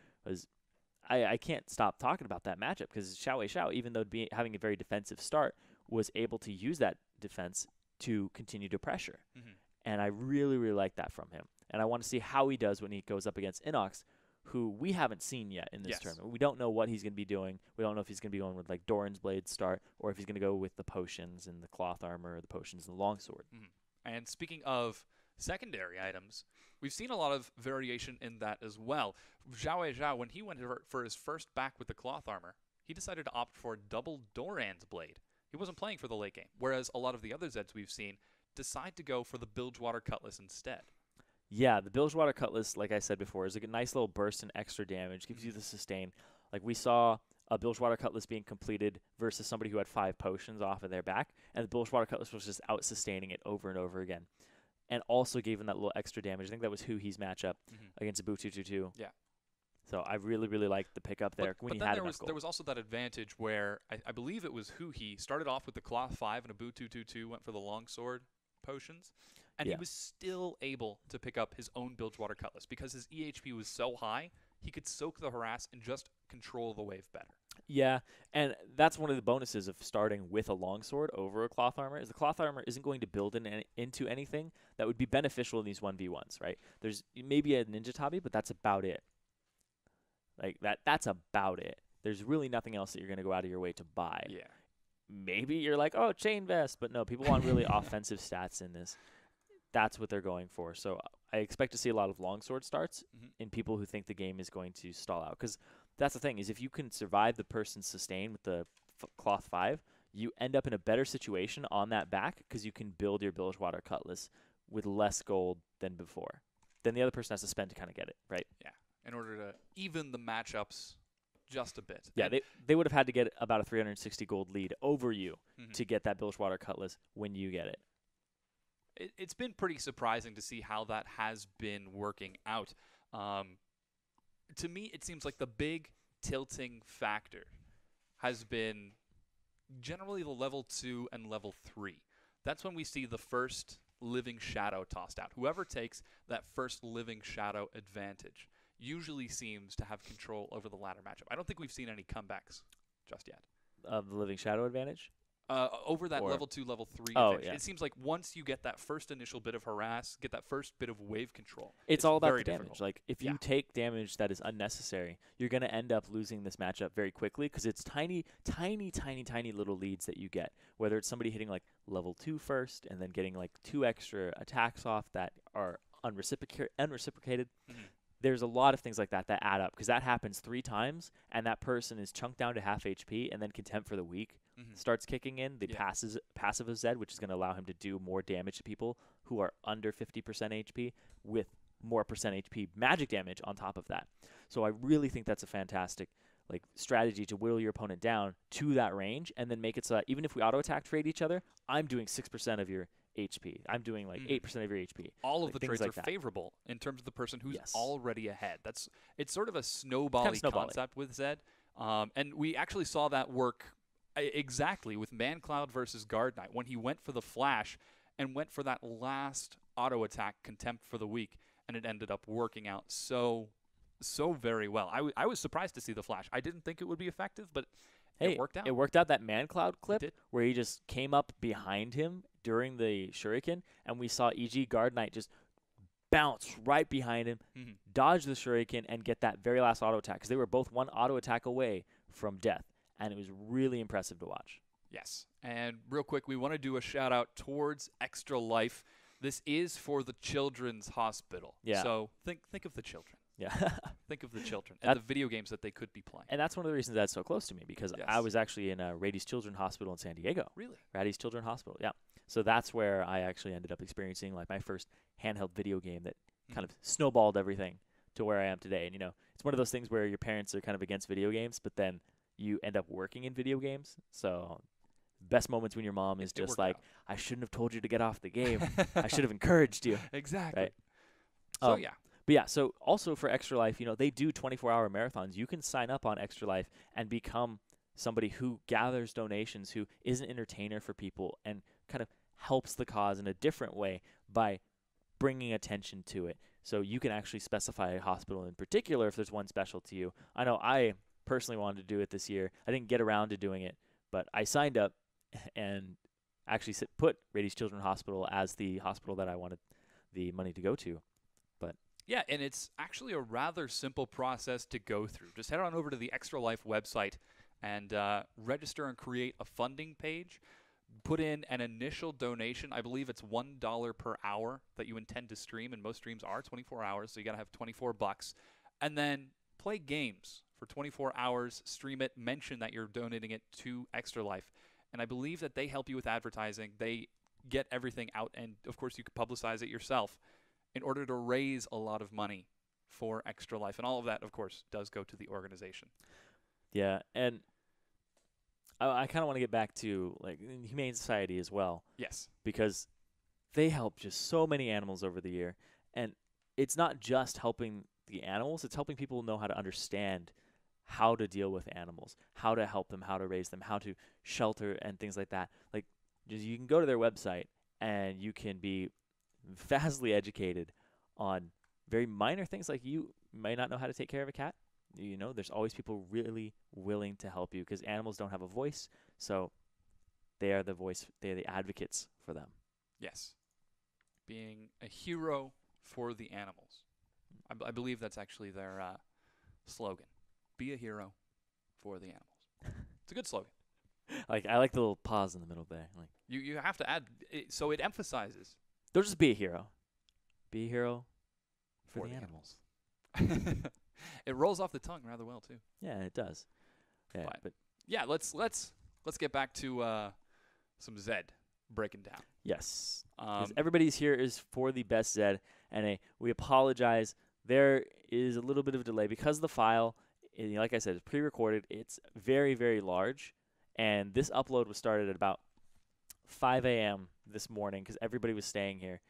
I can't stop talking about that matchup because Xiao, even though having a very defensive start, was able to use that defense to continue to pressure. Mm-hmm. And I really, really like that from him. And I want to see how he does when he goes up against Inox, who we haven't seen yet in this tournament. We don't know what he's going to be doing. We don't know if he's going to be going with like Doran's Blade start or if he's going to go with the potions and the cloth armor or the potions and the longsword. Mm-hmm. And speaking of secondary items, we've seen a lot of variation in that as well. Zhao, when he went for his first back with the cloth armor, he decided to opt for double Doran's Blade. He wasn't playing for the late game, whereas a lot of the other Zeds we've seen decide to go for the Bilgewater Cutlass instead. Yeah, the Bilgewater Cutlass, like I said before, is a nice little burst in extra damage, gives you the sustain. Like we saw a Bilgewater Cutlass being completed versus somebody who had 5 potions off of their back, and the Bilgewater Cutlass was just out-sustaining it over and over again. And also gave him that little extra damage. I think that was Huhi's matchup against Abu 222. Yeah. So I really, really liked the pickup there when he had enough gold. There was also that advantage where I believe it was Huhi started off with the Cloth 5 and Abu 222 went for the Longsword potions. And he was still able to pick up his own Bilgewater Cutlass because his EHP was so high, he could soak the harass and just control the wave better. Yeah, and that's one of the bonuses of starting with a longsword over a cloth armor, is the cloth armor isn't going to build into anything that would be beneficial in these 1v1s, right? There's maybe a ninja tabi, but that's about it. Like that's about it. There's really nothing else that you're going to go out of your way to buy. Yeah. Maybe you're like, oh, chain vest, but no, people want really offensive stats in this. That's what they're going for. So I expect to see a lot of longsword starts in people who think the game is going to stall out. Because that's the thing, is if you can survive the person's sustain with the cloth 5, you end up in a better situation on that back because you can build your Bilgewater Cutlass with less gold than before. Then the other person has to spend to kind of get it, right? Yeah, in order to even the matchups just a bit. Yeah, they would have had to get about a 360 gold lead over you to get that Bilgewater Cutlass when you get it. It's been pretty surprising to see how that has been working out. To me, it seems like the big tilting factor has been generally the level 2 and level 3. That's when we see the first living shadow tossed out. Whoever takes that first living shadow advantage usually seems to have control over the latter matchup. I don't think we've seen any comebacks just yet. Of the living shadow advantage? Over that level 2, level 3 advantage. It seems like once you get that first initial bit of harass, get that first bit of wave control, it's all about the difficult. damage. Like, if you take damage that is unnecessary, you're going to end up losing this matchup very quickly because it's tiny, tiny, tiny, tiny little leads that you get. Whether it's somebody hitting, like, level 2 first and then getting, like, 2 extra attacks off that are unreciprocated. There's a lot of things like that add up because that happens 3 times and that person is chunked down to half HP and then Contempt for the Weak starts kicking in. The passive of Zed, which is going to allow him to do more damage to people who are under 50% HP with more percent HP magic damage on top of that. So I really think that's a fantastic strategy to whittle your opponent down to that range and then make it so that even if we auto-attack trade each other, I'm doing 6% of your HP. I'm doing 8% of your HP. All of the trades are favorable in terms of the person who's already ahead. It's sort of a snowbally concept with Zed. And we actually saw that work exactly with Mancloud versus Guard Knight when he went for the flash and went for that last auto attack Contempt for the Weak and it ended up working out so very well. I was surprised to see the flash. I didn't think it would be effective, but it worked out. It worked out. That man cloud clip did. where he just came up behind him during the shuriken, and we saw EG Guard Knight just bounce right behind him, dodge the shuriken, and get that very last auto attack, because they were both one auto attack away from death, and it was really impressive to watch. Yes, and real quick, we want to do a shout out towards Extra Life. This is for the Children's Hospital. Yeah. So think of the children. Yeah. Think of the children and the video games that they could be playing. And that's one of the reasons that's so close to me, because I was actually in Rady's Children's Hospital in San Diego. Really? Rady's Children's Hospital, yeah. So that's where I actually ended up experiencing like my first handheld video game that kind of snowballed everything to where I am today. And, it's one of those things where your parents are kind of against video games, but then you end up working in video games. So best moments when your mom is just like, I shouldn't have told you to get off the game. I should have encouraged you. Exactly. Right? So, yeah. But yeah, so also for Extra Life, they do 24-hour marathons. You can sign up on Extra Life and become somebody who gathers donations, who is an entertainer for people and kind of helps the cause in a different way by bringing attention to it. So you can actually specify a hospital in particular if there's one special to you. I know I personally wanted to do it this year. I didn't get around to doing it, but I signed up and actually put Rady's Children's Hospital as the hospital that I wanted the money to go to. But yeah, and it's actually a rather simple process to go through. Just head on over to the Extra Life website and register and create a funding page. Put in an initial donation. I believe it's $1 per hour that you intend to stream, and most streams are 24 hours, so you got to have $24. And then play games for 24 hours, stream it, mention that you're donating it to Extra Life. And I believe that they help you with advertising. They get everything out, and of course you could publicize it yourself in order to raise a lot of money for Extra Life. And all of that, of course, does go to the organization. Yeah, and I kind of want to get back to like Humane Society as well. Yes. Because they help just so many animals over the year. And it's not just helping the animals, it's helping people know how to understand how to deal with animals, how to help them, how to raise them, how to shelter and things like that. Like, just you can go to their website and you can be vastly educated on very minor things, like you may not know how to take care of a cat. There's always people really willing to help you, because animals don't have a voice, so they are the voice, they are the advocates for them. Yes. Being a hero for the animals. I believe that's actually their slogan. Be a hero for the animals. It's a good slogan. I like the little pause in the middle there. Like you have to add it, so it emphasizes. Don't just be a hero. Be a hero for the animals. It rolls off the tongue rather well too. Yeah, it does. Yeah, but yeah, let's get back to some Zed breaking down. Yes, because everybody's here is for the best Zed, and we apologize. There is a little bit of a delay because the file, like I said, is pre-recorded. It's very, very large, and this upload was started at about 5 a.m. this morning because everybody was staying here,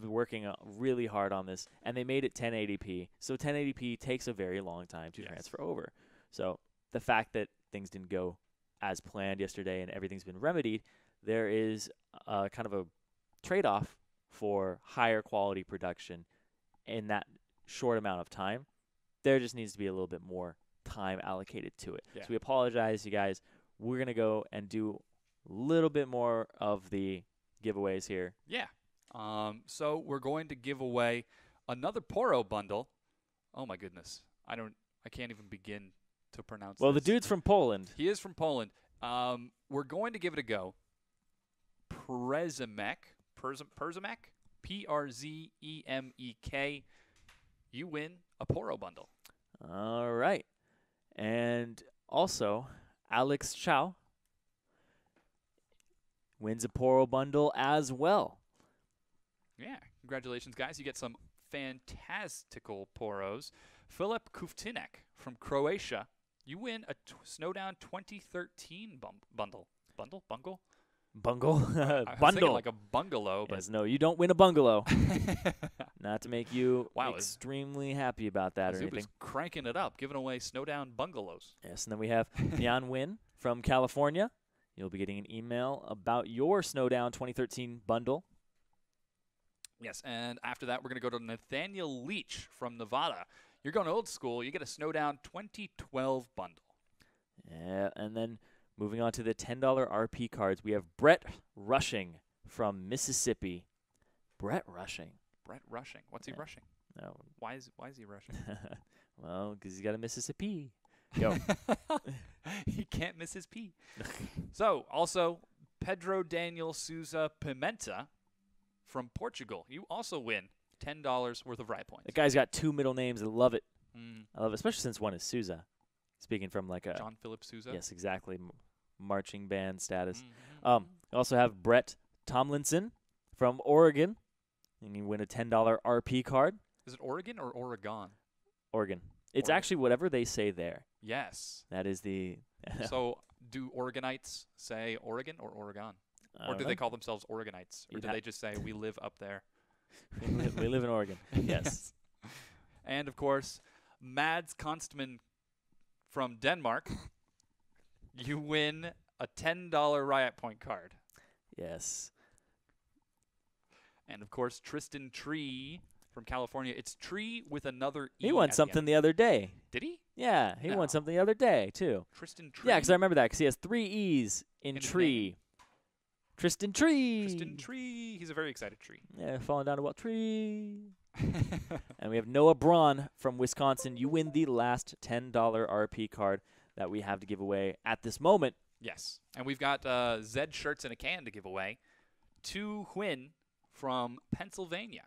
working really hard on this, and they made it 1080p. So 1080p takes a very long time to transfer over. So the fact that things didn't go as planned yesterday and everything's been remedied, there is kind of a trade-off for higher quality production in that short amount of time. There just needs to be a little bit more time allocated to it. Yeah. So we apologize, you guys. We're going to go and do a little bit more of the giveaways here. Yeah. So we're going to give away another Poro bundle. Oh my goodness. I can't even begin to pronounce Well, this. the dude's from Poland. He is from Poland. We're going to give it a go. Przemek, Przemek, you win a Poro bundle. All right. And also, Alex Chow wins a Poro bundle as well. Yeah. Congratulations, guys. You get some fantastical Poros. Filip Kuftinek from Croatia. You win a Snowdown 2013 bundle. Bungle? Bungle? I was Bundle. thinking like a bungalow. But yes, no, you don't win a bungalow. Not to make you Wow, extremely happy about that or It anything. was cranking it up, giving away Snowdown bungalows. Yes, and then we have Jan Win from California. You'll be getting an email about your Snowdown 2013 bundle. Yes, and after that, we're going to go to Nathaniel Leach from Nevada. You're going old school. You get a Snowdown 2012 bundle. Yeah, and then moving on to the $10 RP cards, we have Brett Rushing from Mississippi. Brett Rushing. Brett Rushing. What's he rushing? No. Why is he rushing? Well, because he's got a Mississippi. Go. He can't miss his P. So, also, Pedro Daniel Sousa Pimenta from Portugal. You also win $10 worth of Rye points. That guy's got 2 middle names. I love it. Mm. I love it, especially since one is Sousa. Speaking from like a John Philip Sousa. Yes, exactly. Marching band status. Mm-hmm. We also have Brett Tomlinson from Oregon, and you win a $10 RP card. Is it Oregon or Oregon? Oregon. It's Oregon. actually whatever they say there. Yes. That is the. So, do Oregonites say Oregon or Oregon? Or do know. they call themselves Oregonites? Or You'd do they just say, we live up there? we live in Oregon. Yes. And, of course, Mads Konstman from Denmark. You win a $10 Riot Point card. Yes. And, of course, Tristan Tree from California. It's Tree with another E. He won something the other day. Did he? Yeah, he No. won something the other day, too. Tristan Tree? Yeah, because I remember that, because he has 3 E's in In his tree. Tristan Tree. Tristan Tree. He's a very excited tree. Yeah, falling down about tree. And we have Noah Braun from Wisconsin. You win the last $10 RP card that we have to give away at this moment. Yes. And we've got Zed shirts in a can to give away. To Huynh from Pennsylvania.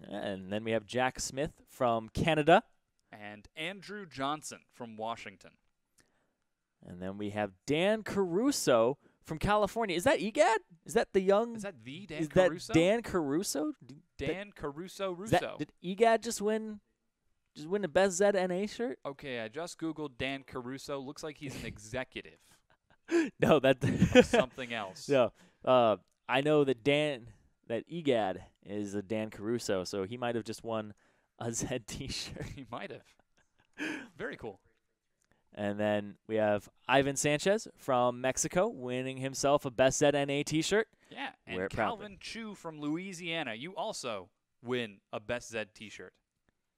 And then we have Jack Smith from Canada. And Andrew Johnson from Washington. And then we have Dan Caruso from California. Is that EGAD? Is that the young? Is that the Dan is Caruso? that Dan Caruso? Dan Caruso Is that- Russo. did EGAD just win the best ZNA shirt? Okay, I just Googled Dan Caruso. Looks like he's an executive. No, that Something else. No, I know that EGAD is a Dan Caruso, so he might have just won a Z T-shirt. He might have. Very cool. And then we have Ivan Sanchez from Mexico winning himself a Best ZNA T-shirt. Yeah, Wear and it proudly. Calvin Chu from Louisiana. You also win a Best Zed T-shirt.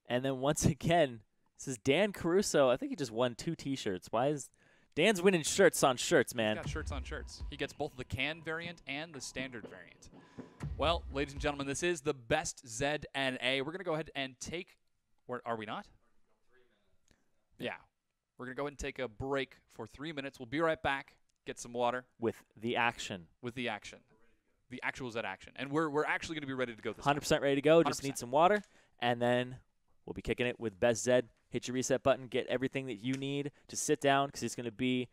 And then once again, this is Dan Caruso. I think he just won 2 T-shirts. Why is Dan's winning shirts on shirts, man? He's got shirts on shirts. He gets both the can variant and the standard variant. Well, ladies and gentlemen, this is the Best Zed NA. We're going to go ahead and take – where are we not? Yeah. We're going to go ahead and take a break for 3 minutes. We'll be right back, get some water. With the action. With the action. The actual Zed action. And we're actually going to be ready to go this time. 100% ready to go. Just 100%. need some water. And then we'll be kicking it with Best Zed. Hit your reset button. Get everything that you need to sit down because it's going to be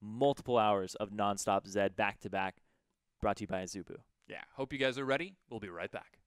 multiple hours of nonstop Zed back-to-back brought to you by Azubu. Yeah. Hope you guys are ready. We'll be right back.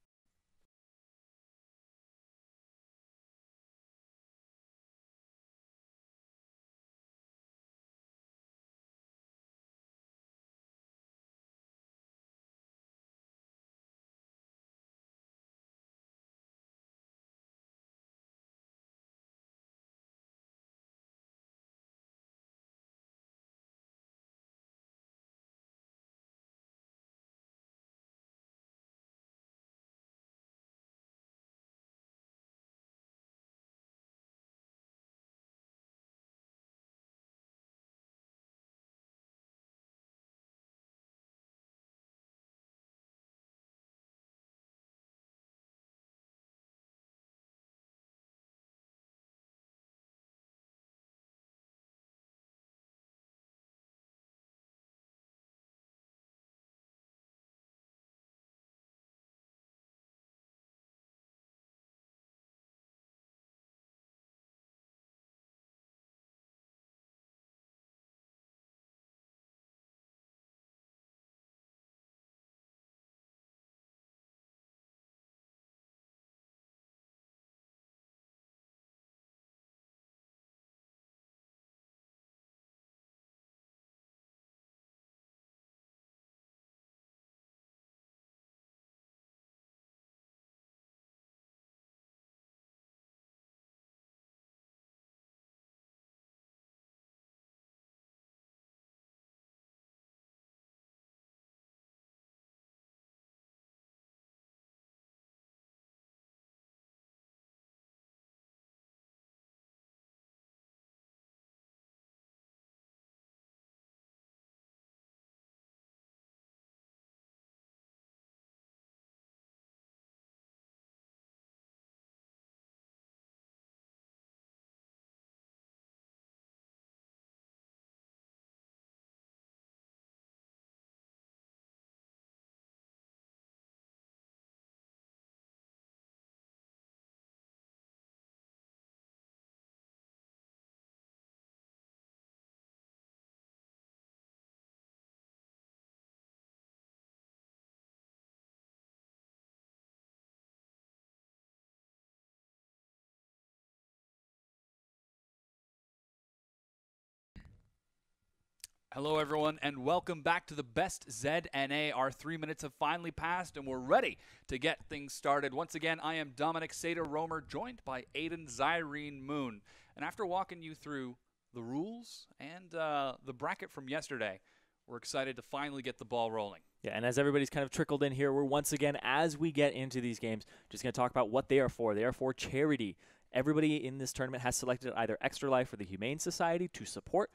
Hello, everyone, and welcome back to the Best ZNA. Our 3 minutes have finally passed, and we're ready to get things started. Once again, I am Dominic Sater-Romer, joined by Aiden Zyrene Moon. And after walking you through the rules and the bracket from yesterday, we're excited to finally get the ball rolling. Yeah, and as everybody's kind of trickled in here, we're once again, as we get into these games, just going to talk about what they are for. They are for charity. Everybody in this tournament has selected either Extra Life or the Humane Society to support.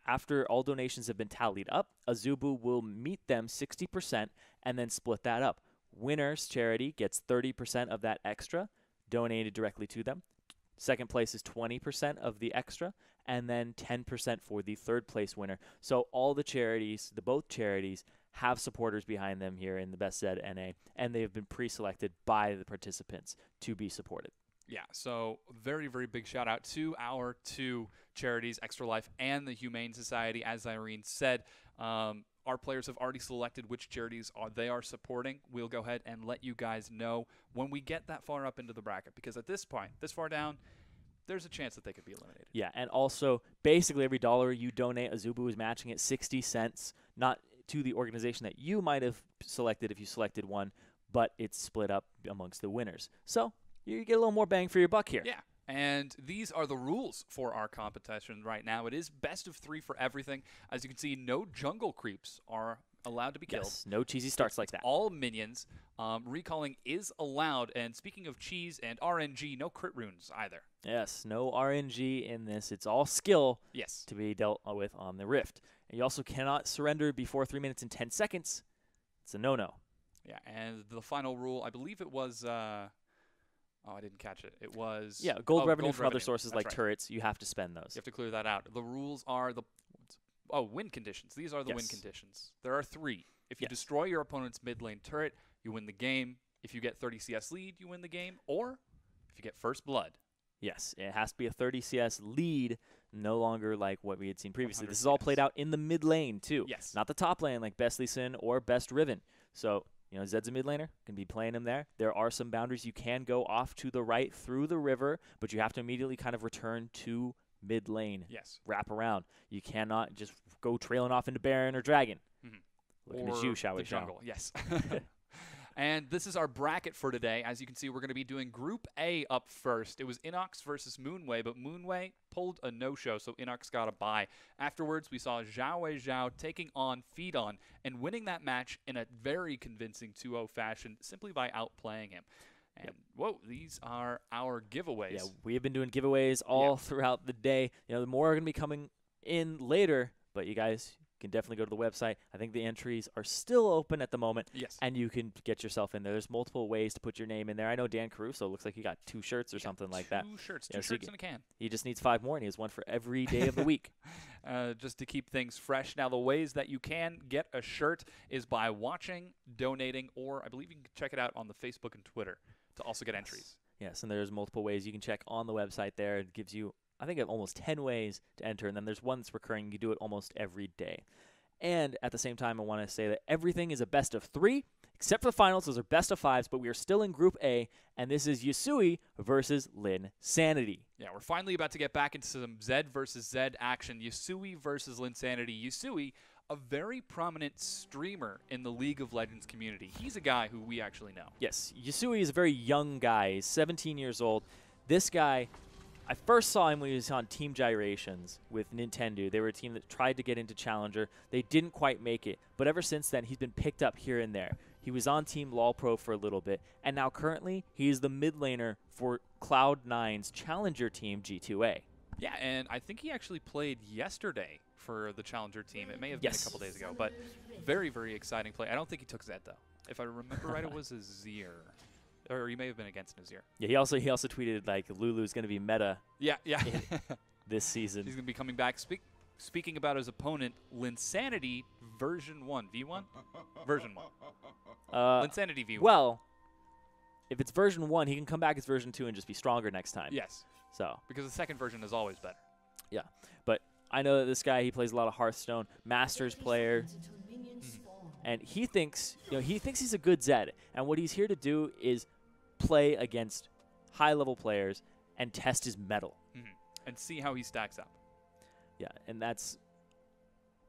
After all donations have been tallied up, Azubu will meet them 60% and then split that up. Winners charity gets 30% of that extra donated directly to them. Second place is 20% of the extra, and then 10% for the third place winner. So all the charities, both charities, have supporters behind them here in the Best ZNA, and they have been pre-selected by the participants to be supported. Yeah, so very, very big shout out to our two charities, Extra Life and the Humane Society. As Irene said, our players have already selected which charities they are supporting. We'll go ahead and let you guys know when we get that far up into the bracket, because at this point, this far down, there's a chance that they could be eliminated. Yeah, and also basically every dollar you donate, Azubu is matching it 60 cents, not to the organization that you might have selected if you selected one, but it's split up amongst the winners. So you get a little more bang for your buck here. Yeah, and these are the rules for our competition right now. It is best of 3 for everything. As you can see, no jungle creeps are allowed to be killed. Yes, no cheesy starts like that. All minions. Recalling is allowed. And speaking of cheese and RNG, no crit runes either. Yes, no RNG in this. It's all skill to be dealt with on the Rift. And you also cannot surrender before 3 minutes and 10 seconds. It's a no-no. Yeah, and the final rule, I believe it was... Oh, I didn't catch it. It was... Yeah, gold revenue from other sources like turrets. You have to spend those. You have to clear that out. The rules are the... win conditions. These are the win conditions. There are 3. If you destroy your opponent's mid lane turret, you win the game. If you get 30 CS lead, you win the game. Or if you get first blood. Yes, it has to be a 30 CS lead, no longer like what we had seen previously. This is CS. all played out in the mid lane, too. Yes. Not the top lane like Best Lee Sin or Best Riven. So... You know, Zed's a mid laner, can be playing him there. There are some boundaries. You can go off to the right through the river, but you have to immediately kind of return to mid lane. Yes. Wrap around. You cannot just go trailing off into Baron or Dragon. Looking at you, shall we? Jungle, yes. And this is our bracket for today. As you can see, we're going to be doing Group A up first. It was Inox versus Moonway, but Moonway pulled a no-show, so Inox got a bye. Afterwards, we saw Zhao Weizhao taking on Feedon and winning that match in a very convincing 2-0 fashion simply by outplaying him. And, whoa, these are our giveaways. Yeah, we have been doing giveaways all throughout the day. You know, the more are going to be coming in later, but you guys can definitely go to the website. I think the entries are still open at the moment. Yes. And you can get yourself in there. There's multiple ways to put your name in there. I know Dan Caruso looks like he got 2 shirts or something like that. 2 shirts. Two shirts in a can. He just needs 5 more, and he has one for every day of the week. Just to keep things fresh. Now, the ways that you can get a shirt is by watching, donating, or I believe you can check it out on the Facebook and Twitter to also get entries. Yes, and there's multiple ways you can check on the website there. It gives you, I think, almost 10 ways to enter, and then there's one that's recurring. You do it almost every day. And at the same time, I want to say that everything is a best of 3, except for the finals. Those are best of 5s, but we are still in Group A, and this is Yusui versus Linsanity. Yeah, we're finally about to get back into some Zed versus Zed action. Yusui versus Linsanity. Yusui, a very prominent streamer in the League of Legends community. He's a guy who we actually know. Yes, Yusui is a very young guy. He's 17 years old. This guy, I first saw him when he was on Team Gyrations with Nintendo. They were a team that tried to get into Challenger. They didn't quite make it, but ever since then, he's been picked up here and there. He was on Team LoLPro for a little bit, and now currently, he is the mid laner for Cloud9's Challenger team, G2A. Yeah, and I think he actually played yesterday for the Challenger team. It may have been a couple days ago, but very, very exciting play. I don't think he took Zed, though. If I remember right, it was Azir. Or he may have been against Nazir. Yeah, he also tweeted like Lulu's going to be meta. Yeah. This season. He's going to be coming back. Speaking about his opponent, Linsanity version 1. V1? Version 1. Linsanity V1. Well, if it's version 1, he can come back as version 2 and just be stronger next time. Yes. So. Because the second version is always better. Yeah. But I know that this guy, he plays a lot of Hearthstone, Masters player. And he thinks, he's a good Zed. And what he's here to do is play against high-level players and test his mettle. And see how he stacks up. Yeah, and that's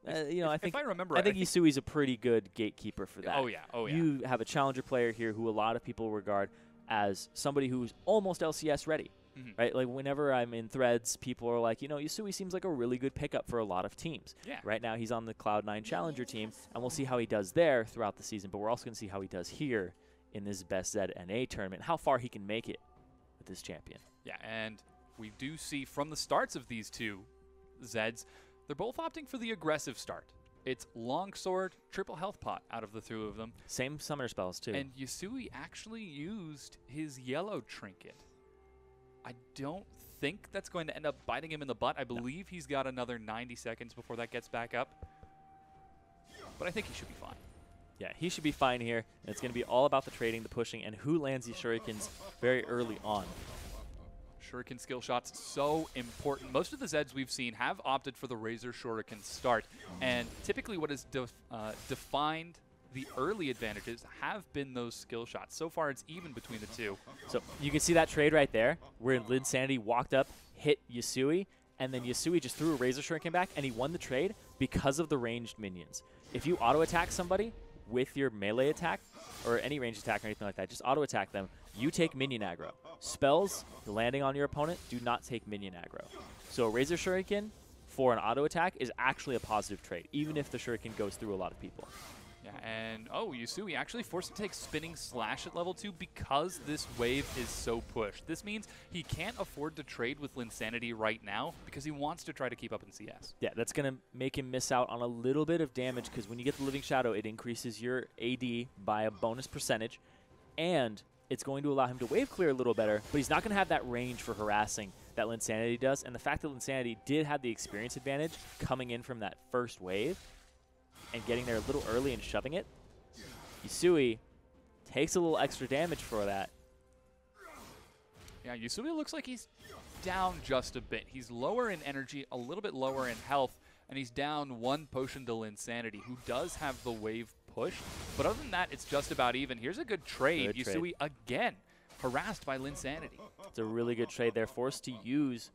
You know, I think if I remember, I think Yusui's a pretty good gatekeeper for that. Oh yeah, oh yeah. You have a challenger player here who a lot of people regard as somebody who's almost LCS ready, right? Like whenever I'm in threads, people are like, you know, Yusui seems like a really good pickup for a lot of teams. Yeah. Right now he's on the Cloud9 Challenger team, and we'll see how he does there throughout the season. But we're also going to see how he does here in this Best Zed NA tournament, how far he can make it with this champion. Yeah, and we do see from the starts of these two Zeds, they're both opting for the aggressive start. It's Longsword, triple health pot out of the two of them. Same summoner spells, too. And Yusui actually used his yellow trinket. I don't think that's going to end up biting him in the butt. I believe he's got another 90 seconds before that gets back up. But I think he should be fine. Yeah, he should be fine here. And it's going to be all about the trading, the pushing, and who lands these shurikens very early on. Shuriken skill shots, so important. Most of the Zeds we've seen have opted for the Razor Shuriken start. And typically what has defined the early advantages have been those skill shots. So far, it's even between the two. So you can see that trade right there, where Linsanity walked up, hit Yusui, and then Yusui just threw a Razor Shuriken back, and he won the trade because of the ranged minions. If you auto-attack somebody with your melee attack, or any ranged attack or anything like that, just auto-attack them, you take minion aggro. Spells landing on your opponent do not take minion aggro. So a Razor Shuriken for an auto-attack is actually a positive trade, even if the Shuriken goes through a lot of people. Yeah, and Yusui actually forced to take Spinning Slash at level 2 because this wave is so pushed. This means he can't afford to trade with Linsanity right now because he wants to try to keep up in CS. Yeah, that's going to make him miss out on a little bit of damage because when you get the Living Shadow, it increases your AD by a bonus percentage, and it's going to allow him to wave clear a little better, but he's not going to have that range for harassing that Linsanity does, and the fact that Linsanity did have the experience advantage coming in from that first wave and getting there a little early and shoving it, Yusui takes a little extra damage for that. Yeah, Yusui looks like he's down just a bit. He's lower in energy, a little bit lower in health, and he's down 1 potion to Linsanity, who does have the wave push. But other than that, it's just about even. Here's a good trade. Yusui again harassed by Linsanity. It's a really good trade. They're forced to use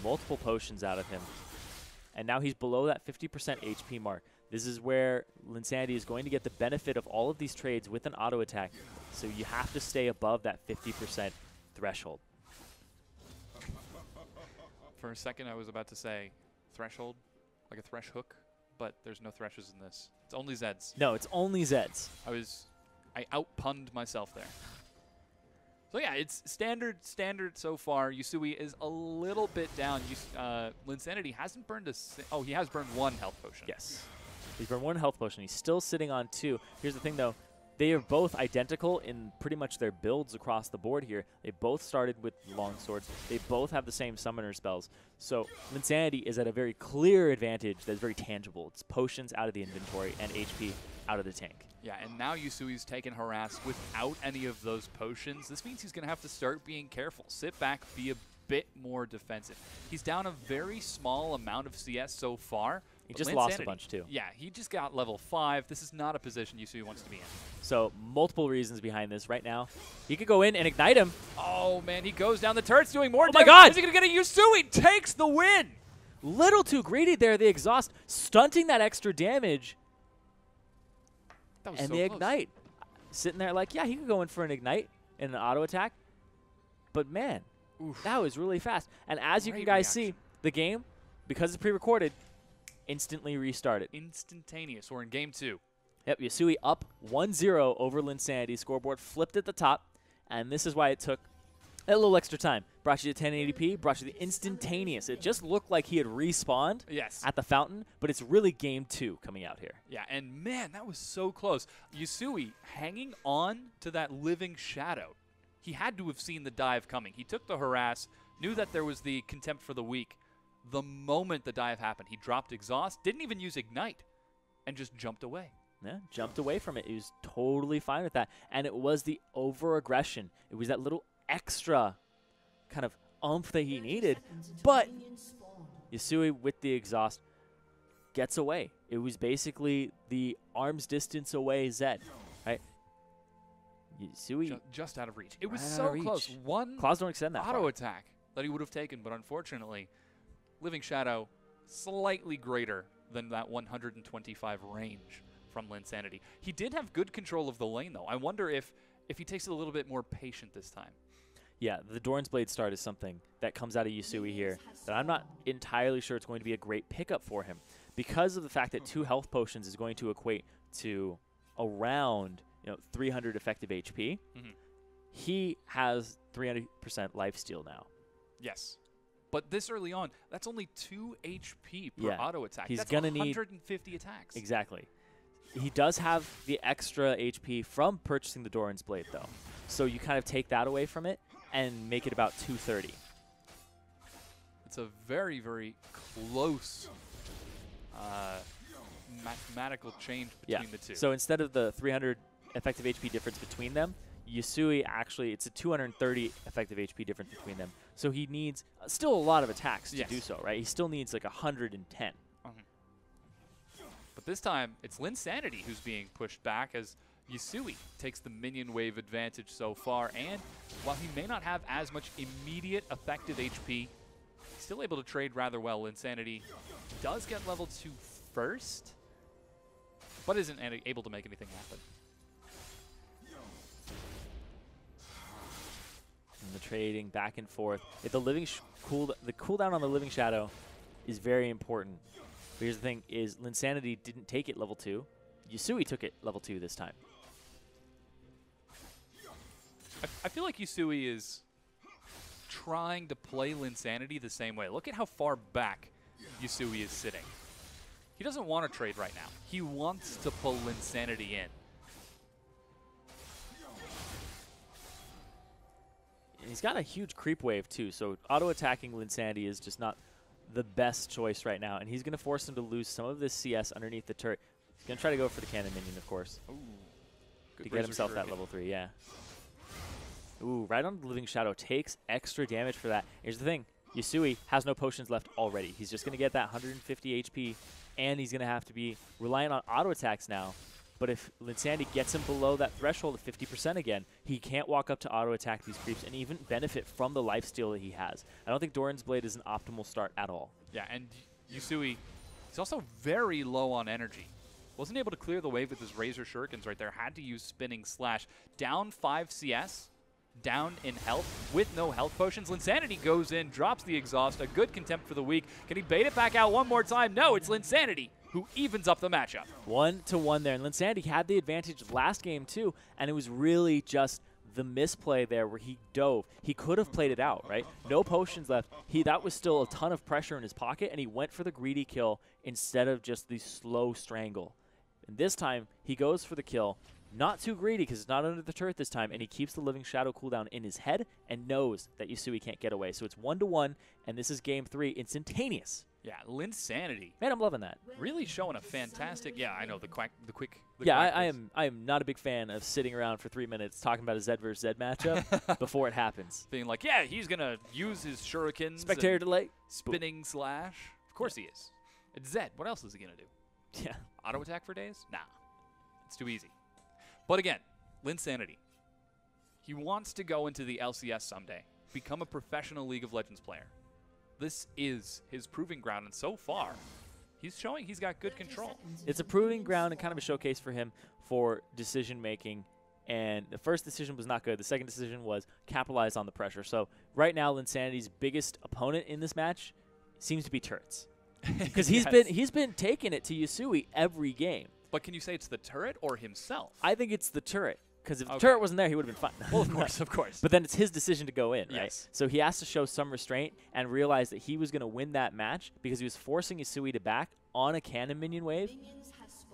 multiple potions out of him. And now he's below that 50% HP mark. This is where Linsanity is going to get the benefit of all of these trades with an auto attack. So you have to stay above that 50% threshold. For a second, I was about to say threshold, like a thresh hook, but there's no threshes in this. It's only Zeds. No, it's only Zeds. I outpunned myself there. So yeah, it's standard so far. Yusui is a little bit down. Linsanity hasn't burned a... he has burned 1 health potion. Yes. He's burned 1 health potion. He's still sitting on 2. Here's the thing, though. They are both identical in pretty much their builds across the board here. They both started with long swords. They both have the same summoner spells. So Linsanity is at a very clear advantage that's very tangible. It's potions out of the inventory and HP out of the tank. Yeah, and now Yusui's taken harass without any of those potions. This means he's going to have to start being careful. Sit back, be a bit more defensive. He's down a very small amount of CS so far. He just lost a bunch, too. Yeah, he just got level 5. This is not a position Yusui wants to be in. So, multiple reasons behind this right now. He could go in and ignite him. Oh, man, he goes down the turrets doing more damage. Oh, my God! Is he going to get a Yusui? Takes the win! Little too greedy there, the exhaust, stunting that extra damage. That was and so the close. ignite. Sitting there like, yeah, he could go in for an ignite and an auto attack. But, man, that was really fast. And as you guys see, the game, because it's pre-recorded, instantly restarted. Instantaneous. We're in game 2. Yep, Yusui up 1-0 over Linsanity. Scoreboard flipped at the top, and this is why it took a little extra time. Brought you to 1080p, brought you to instantaneous. It just looked like he had respawned at the fountain, but it's really game 2 coming out here. Yeah, and man, that was so close. Yusui hanging on to that living shadow. He had to have seen the dive coming. He took the harass, knew that there was the contempt for the weak. The moment the dive happened, he dropped exhaust, didn't even use ignite, and just jumped away. Yeah, jumped away from it. He was totally fine with that. And it was the over-aggression. It was that little extra kind of oomph that he needed. But Yusui, with the exhaust, gets away. It was basically the arm's distance away Zed, right? Yusui just out of reach. It was so close. One claws don't extend that auto far. attack that he would have taken, but unfortunately, Living Shadow slightly greater than that 125 range from Linsanity. He did have good control of the lane, though. I wonder if he takes it a little bit more patient this time. Yeah, the Doran's Blade start is something that comes out of Yusui here that I'm not entirely sure it's going to be a great pickup for him because of the fact that 2 health potions is going to equate to around 300 effective HP. He has 300% lifesteal now. Yes. But this early on, that's only 2 HP per auto attack. He's that's gonna 150 attacks. Exactly. He does have the extra HP from purchasing the Doran's Blade, though. So you kind of take that away from it and make it about 230. It's a very, very close mathematical change between the two. So instead of the 300 effective HP difference between them, Yusui actually, it's a 230 effective HP difference between them. So he needs still a lot of attacks to do so, right? He still needs like 110. But this time, it's Linsanity who's being pushed back as Yusui takes the minion wave advantage so far. And while he may not have as much immediate effective HP, he's still able to trade rather well. Linsanity does get level 2 first, but isn't able to make anything happen. And the trading back and forth. If the cooldown on the Living Shadow is very important. But here's the thing: is Linsanity didn't take it level 2. Yusui took it level 2 this time. I feel like Yusui is trying to play Linsanity the same way. Look at how far back Yusui is sitting. He doesn't want to trade right now. He wants to pull Linsanity in. He's got a huge creep wave, too, so auto-attacking Linsanity is just not the best choice right now, and he's going to force him to lose some of this CS underneath the turret. He's going to try to go for the cannon minion, of course, to get himself that level 3, yeah. Ooh, right on the Living Shadow takes extra damage for that. Here's the thing. Yusui has no potions left already. He's just going to get that 150 HP, and he's going to have to be reliant on auto attacks now. But if Linsanity gets him below that threshold of 50% again, he can't walk up to auto attack these creeps and even benefit from the lifesteal that he has. I don't think Doran's Blade is an optimal start at all. Yeah, and Yusui, he's also very low on energy. Wasn't able to clear the wave with his Razor Shurikens right there. Had to use Spinning Slash. Down 5 CS, down in health with no health potions. Linsanity goes in, drops the exhaust. A good contempt for the weak. Can he bait it back out one more time? No, it's Linsanity who evens up the matchup. 1-1 there. And Linsanity had the advantage last game too, and it was really just the misplay there where he dove. He could have played it out, right? No potions left. That was still a ton of pressure in his pocket, and he went for the greedy kill instead of just the slow strangle. And this time, he goes for the kill. Not too greedy because it's not under the turret this time, and he keeps the Living Shadow cooldown in his head and knows that Yusui can't get away. So it's 1-1, and this is game 3. Instantaneous. Yeah, Linsanity. Man, I'm loving that. Really showing a fantastic. Yeah, I know the quick. Yeah, I am not a big fan of sitting around for 3 minutes talking about a Zed versus Zed matchup before it happens. Being like, yeah, he's gonna use his shurikens. Spectator delay. Spinning Slash. Of course he is. It's Zed. What else is he gonna do? Yeah. Auto attack for days? Nah. It's too easy. But again, Linsanity. He wants to go into the LCS someday, become a professional League of Legends player. This is his proving ground, and so far, he's showing he's got good control. It's a proving ground and kind of a showcase for him for decision-making, and the first decision was not good. The second decision was capitalize on the pressure. So right now, Linsanity's biggest opponent in this match seems to be turrets, because he's been taking it to Yusui every game. But can you say it's the turret or himself? I think it's the turret. Because if the turret wasn't there, he would have been fine. Well, of course, of course. But then it's his decision to go in, right? Yes. So he has to show some restraint and realize that he was going to win that match because he was forcing Yusui to back on a cannon minion wave.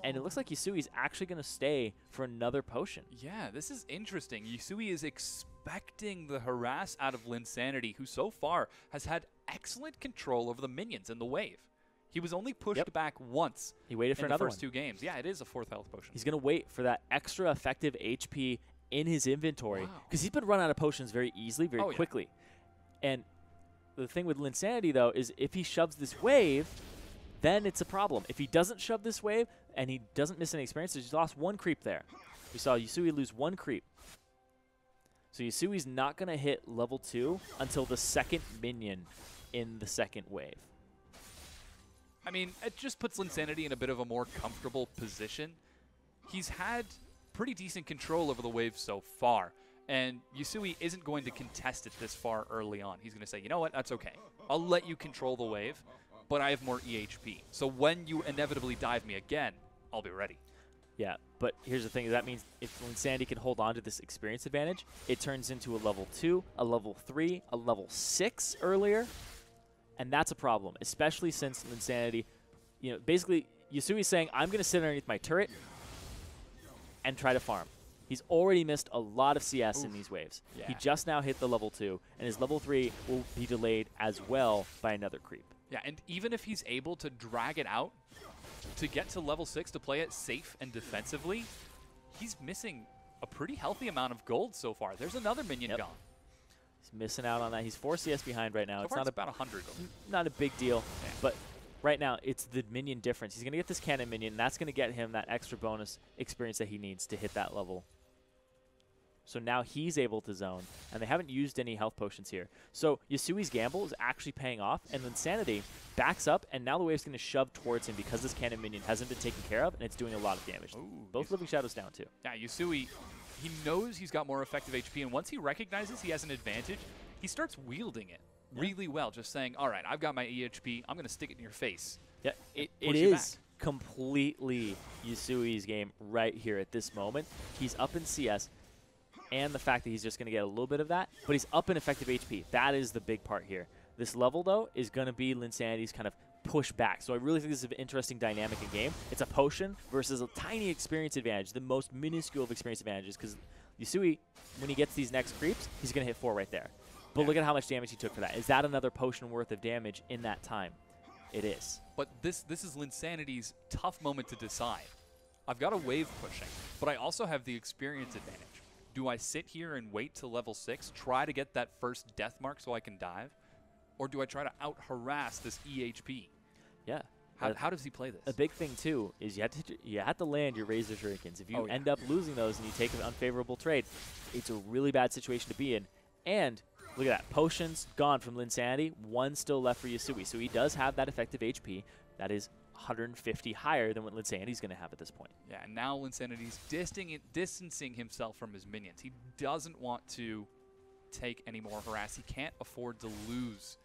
And it looks like Yusui's actually going to stay for another potion. Yeah, this is interesting. Yusui is expecting the harass out of Linsanity, who so far has had excellent control over the minions in the wave. He was only pushed back once. He waited for another another first 2 games. Yeah, it is a 4th health potion. He's going to wait for that extra effective HP in his inventory because he's been run out of potions very easily, very quickly. And the thing with Linsanity, though, is if he shoves this wave, then it's a problem. If he doesn't shove this wave and he doesn't miss any experiences, he's lost 1 creep there. We saw Yusui lose 1 creep. So Yusui's not going to hit level 2 until the second minion in the second wave. I mean, it just puts Linsanity in a bit of a more comfortable position. He's had pretty decent control over the wave so far, and Yusui isn't going to contest it this far early on. He's going to say, you know what, that's okay. I'll let you control the wave, but I have more EHP. So when you inevitably dive me again, I'll be ready. Yeah, but here's the thing. That means if Linsanity can hold on to this experience advantage, it turns into a level 2, a level 3, a level 6 earlier, and that's a problem, especially since Linsanity, you know, basically Yusui's saying, I'm going to sit underneath my turret and try to farm. He's already missed a lot of CS in these waves. Yeah. He just now hit the level 2, and his level 3 will be delayed as well by another creep. Yeah, and even if he's able to drag it out to get to level 6 to play it safe and defensively, he's missing a pretty healthy amount of gold so far. There's another minion gone. He's missing out on that. He's 4 CS behind right now. So it's not about 100. Not a big deal, but right now it's the minion difference. He's going to get this cannon minion, and that's going to get him that extra bonus experience that he needs to hit that level. So now he's able to zone, and they haven't used any health potions here. So Yasui's gamble is actually paying off, and Linsanity backs up, and now the wave's going to shove towards him because this cannon minion hasn't been taken care of, and it's doing a lot of damage. Ooh, both Living Shadows down, too. Yeah, Yusui, he knows he's got more effective HP, and once he recognizes he has an advantage, he starts wielding it really well, just saying, all right, I've got my EHP, I'm going to stick it in your face. Yeah, it is completely Yusui's game right here at this moment. He's up in CS, and the fact that he's just going to get a little bit of that, but he's up in effective HP. That is the big part here. This level, though, is going to be Linsanity's kind of push back. So I really think this is an interesting dynamic in game. It's a potion versus a tiny experience advantage, the most minuscule of experience advantages, because Yusui, when he gets these next creeps, he's going to hit 4 right there. But look at how much damage he took for that. Is that another potion worth of damage in that time? It is. But this is Linsanity's tough moment to decide. I've got a wave pushing, but I also have the experience advantage. Do I sit here and wait till level 6, try to get that first death mark so I can dive? Or do I try to out-harass this EHP? Yeah. How does he play this? A big thing, too, is you have to land your Razor Shurikens. If you end up losing those and you take an unfavorable trade, it's a really bad situation to be in. And look at that. Potions gone from Linsanity. 1 still left for Yusui. So he does have that effective HP. That is 150 higher than what Linsanity's going to have at this point. Yeah, and now Linsanity's distancing himself from his minions. He doesn't want to take any more harass. He can't afford to lose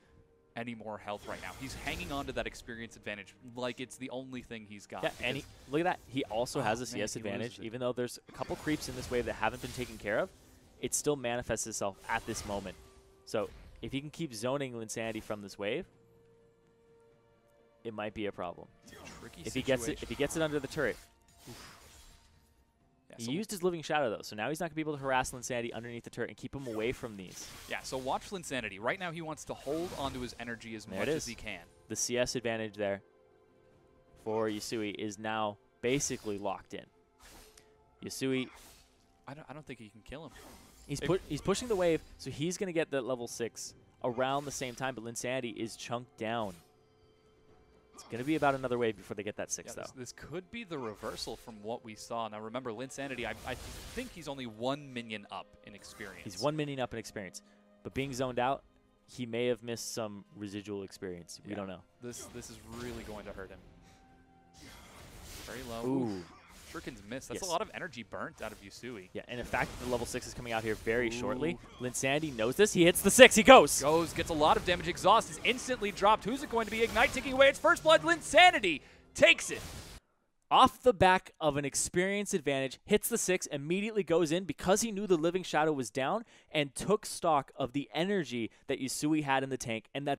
any more health right now. He's hanging on to that experience advantage like it's the only thing he's got. Yeah, and look at that. He also has a CS advantage. Even though there's a couple creeps in this wave that haven't been taken care of, it still manifests itself at this moment. So if he can keep zoning Linsanity from this wave, it might be a problem. It's a tricky if he gets it under the turret. Yeah, he used his Living Shadow, though, so now he's not going to be able to harass Linsanity underneath the turret and keep him away from these. Yeah, so watch Linsanity. Right now he wants to hold onto his energy as much as he can. The CS advantage there for Yusui is now basically locked in. Yusui, I don't think he can kill him. He's pushing the wave, so he's going to get the level 6 around the same time, but Linsanity is chunked down. It's going to be about another wave before they get that 6, though. This could be the reversal from what we saw. Now, remember, Linsanity, I think he's only 1 minion up in experience. He's 1 minion up in experience. But being zoned out, he may have missed some residual experience. We don't know. This is really going to hurt him. Very low. Ooh. Shuriken's missed. That's a lot of energy burnt out of Yusui. Yeah, and in fact, the level 6 is coming out here very shortly. Linsanity knows this. He hits the 6. He goes. Gets a lot of damage. Exhaust is instantly dropped. Who's it going to be? Ignite taking away its first blood. Linsanity takes it. Off the back of an experience advantage, hits the 6, immediately goes in because he knew the Living Shadow was down and took stock of the energy that Yusui had in the tank and that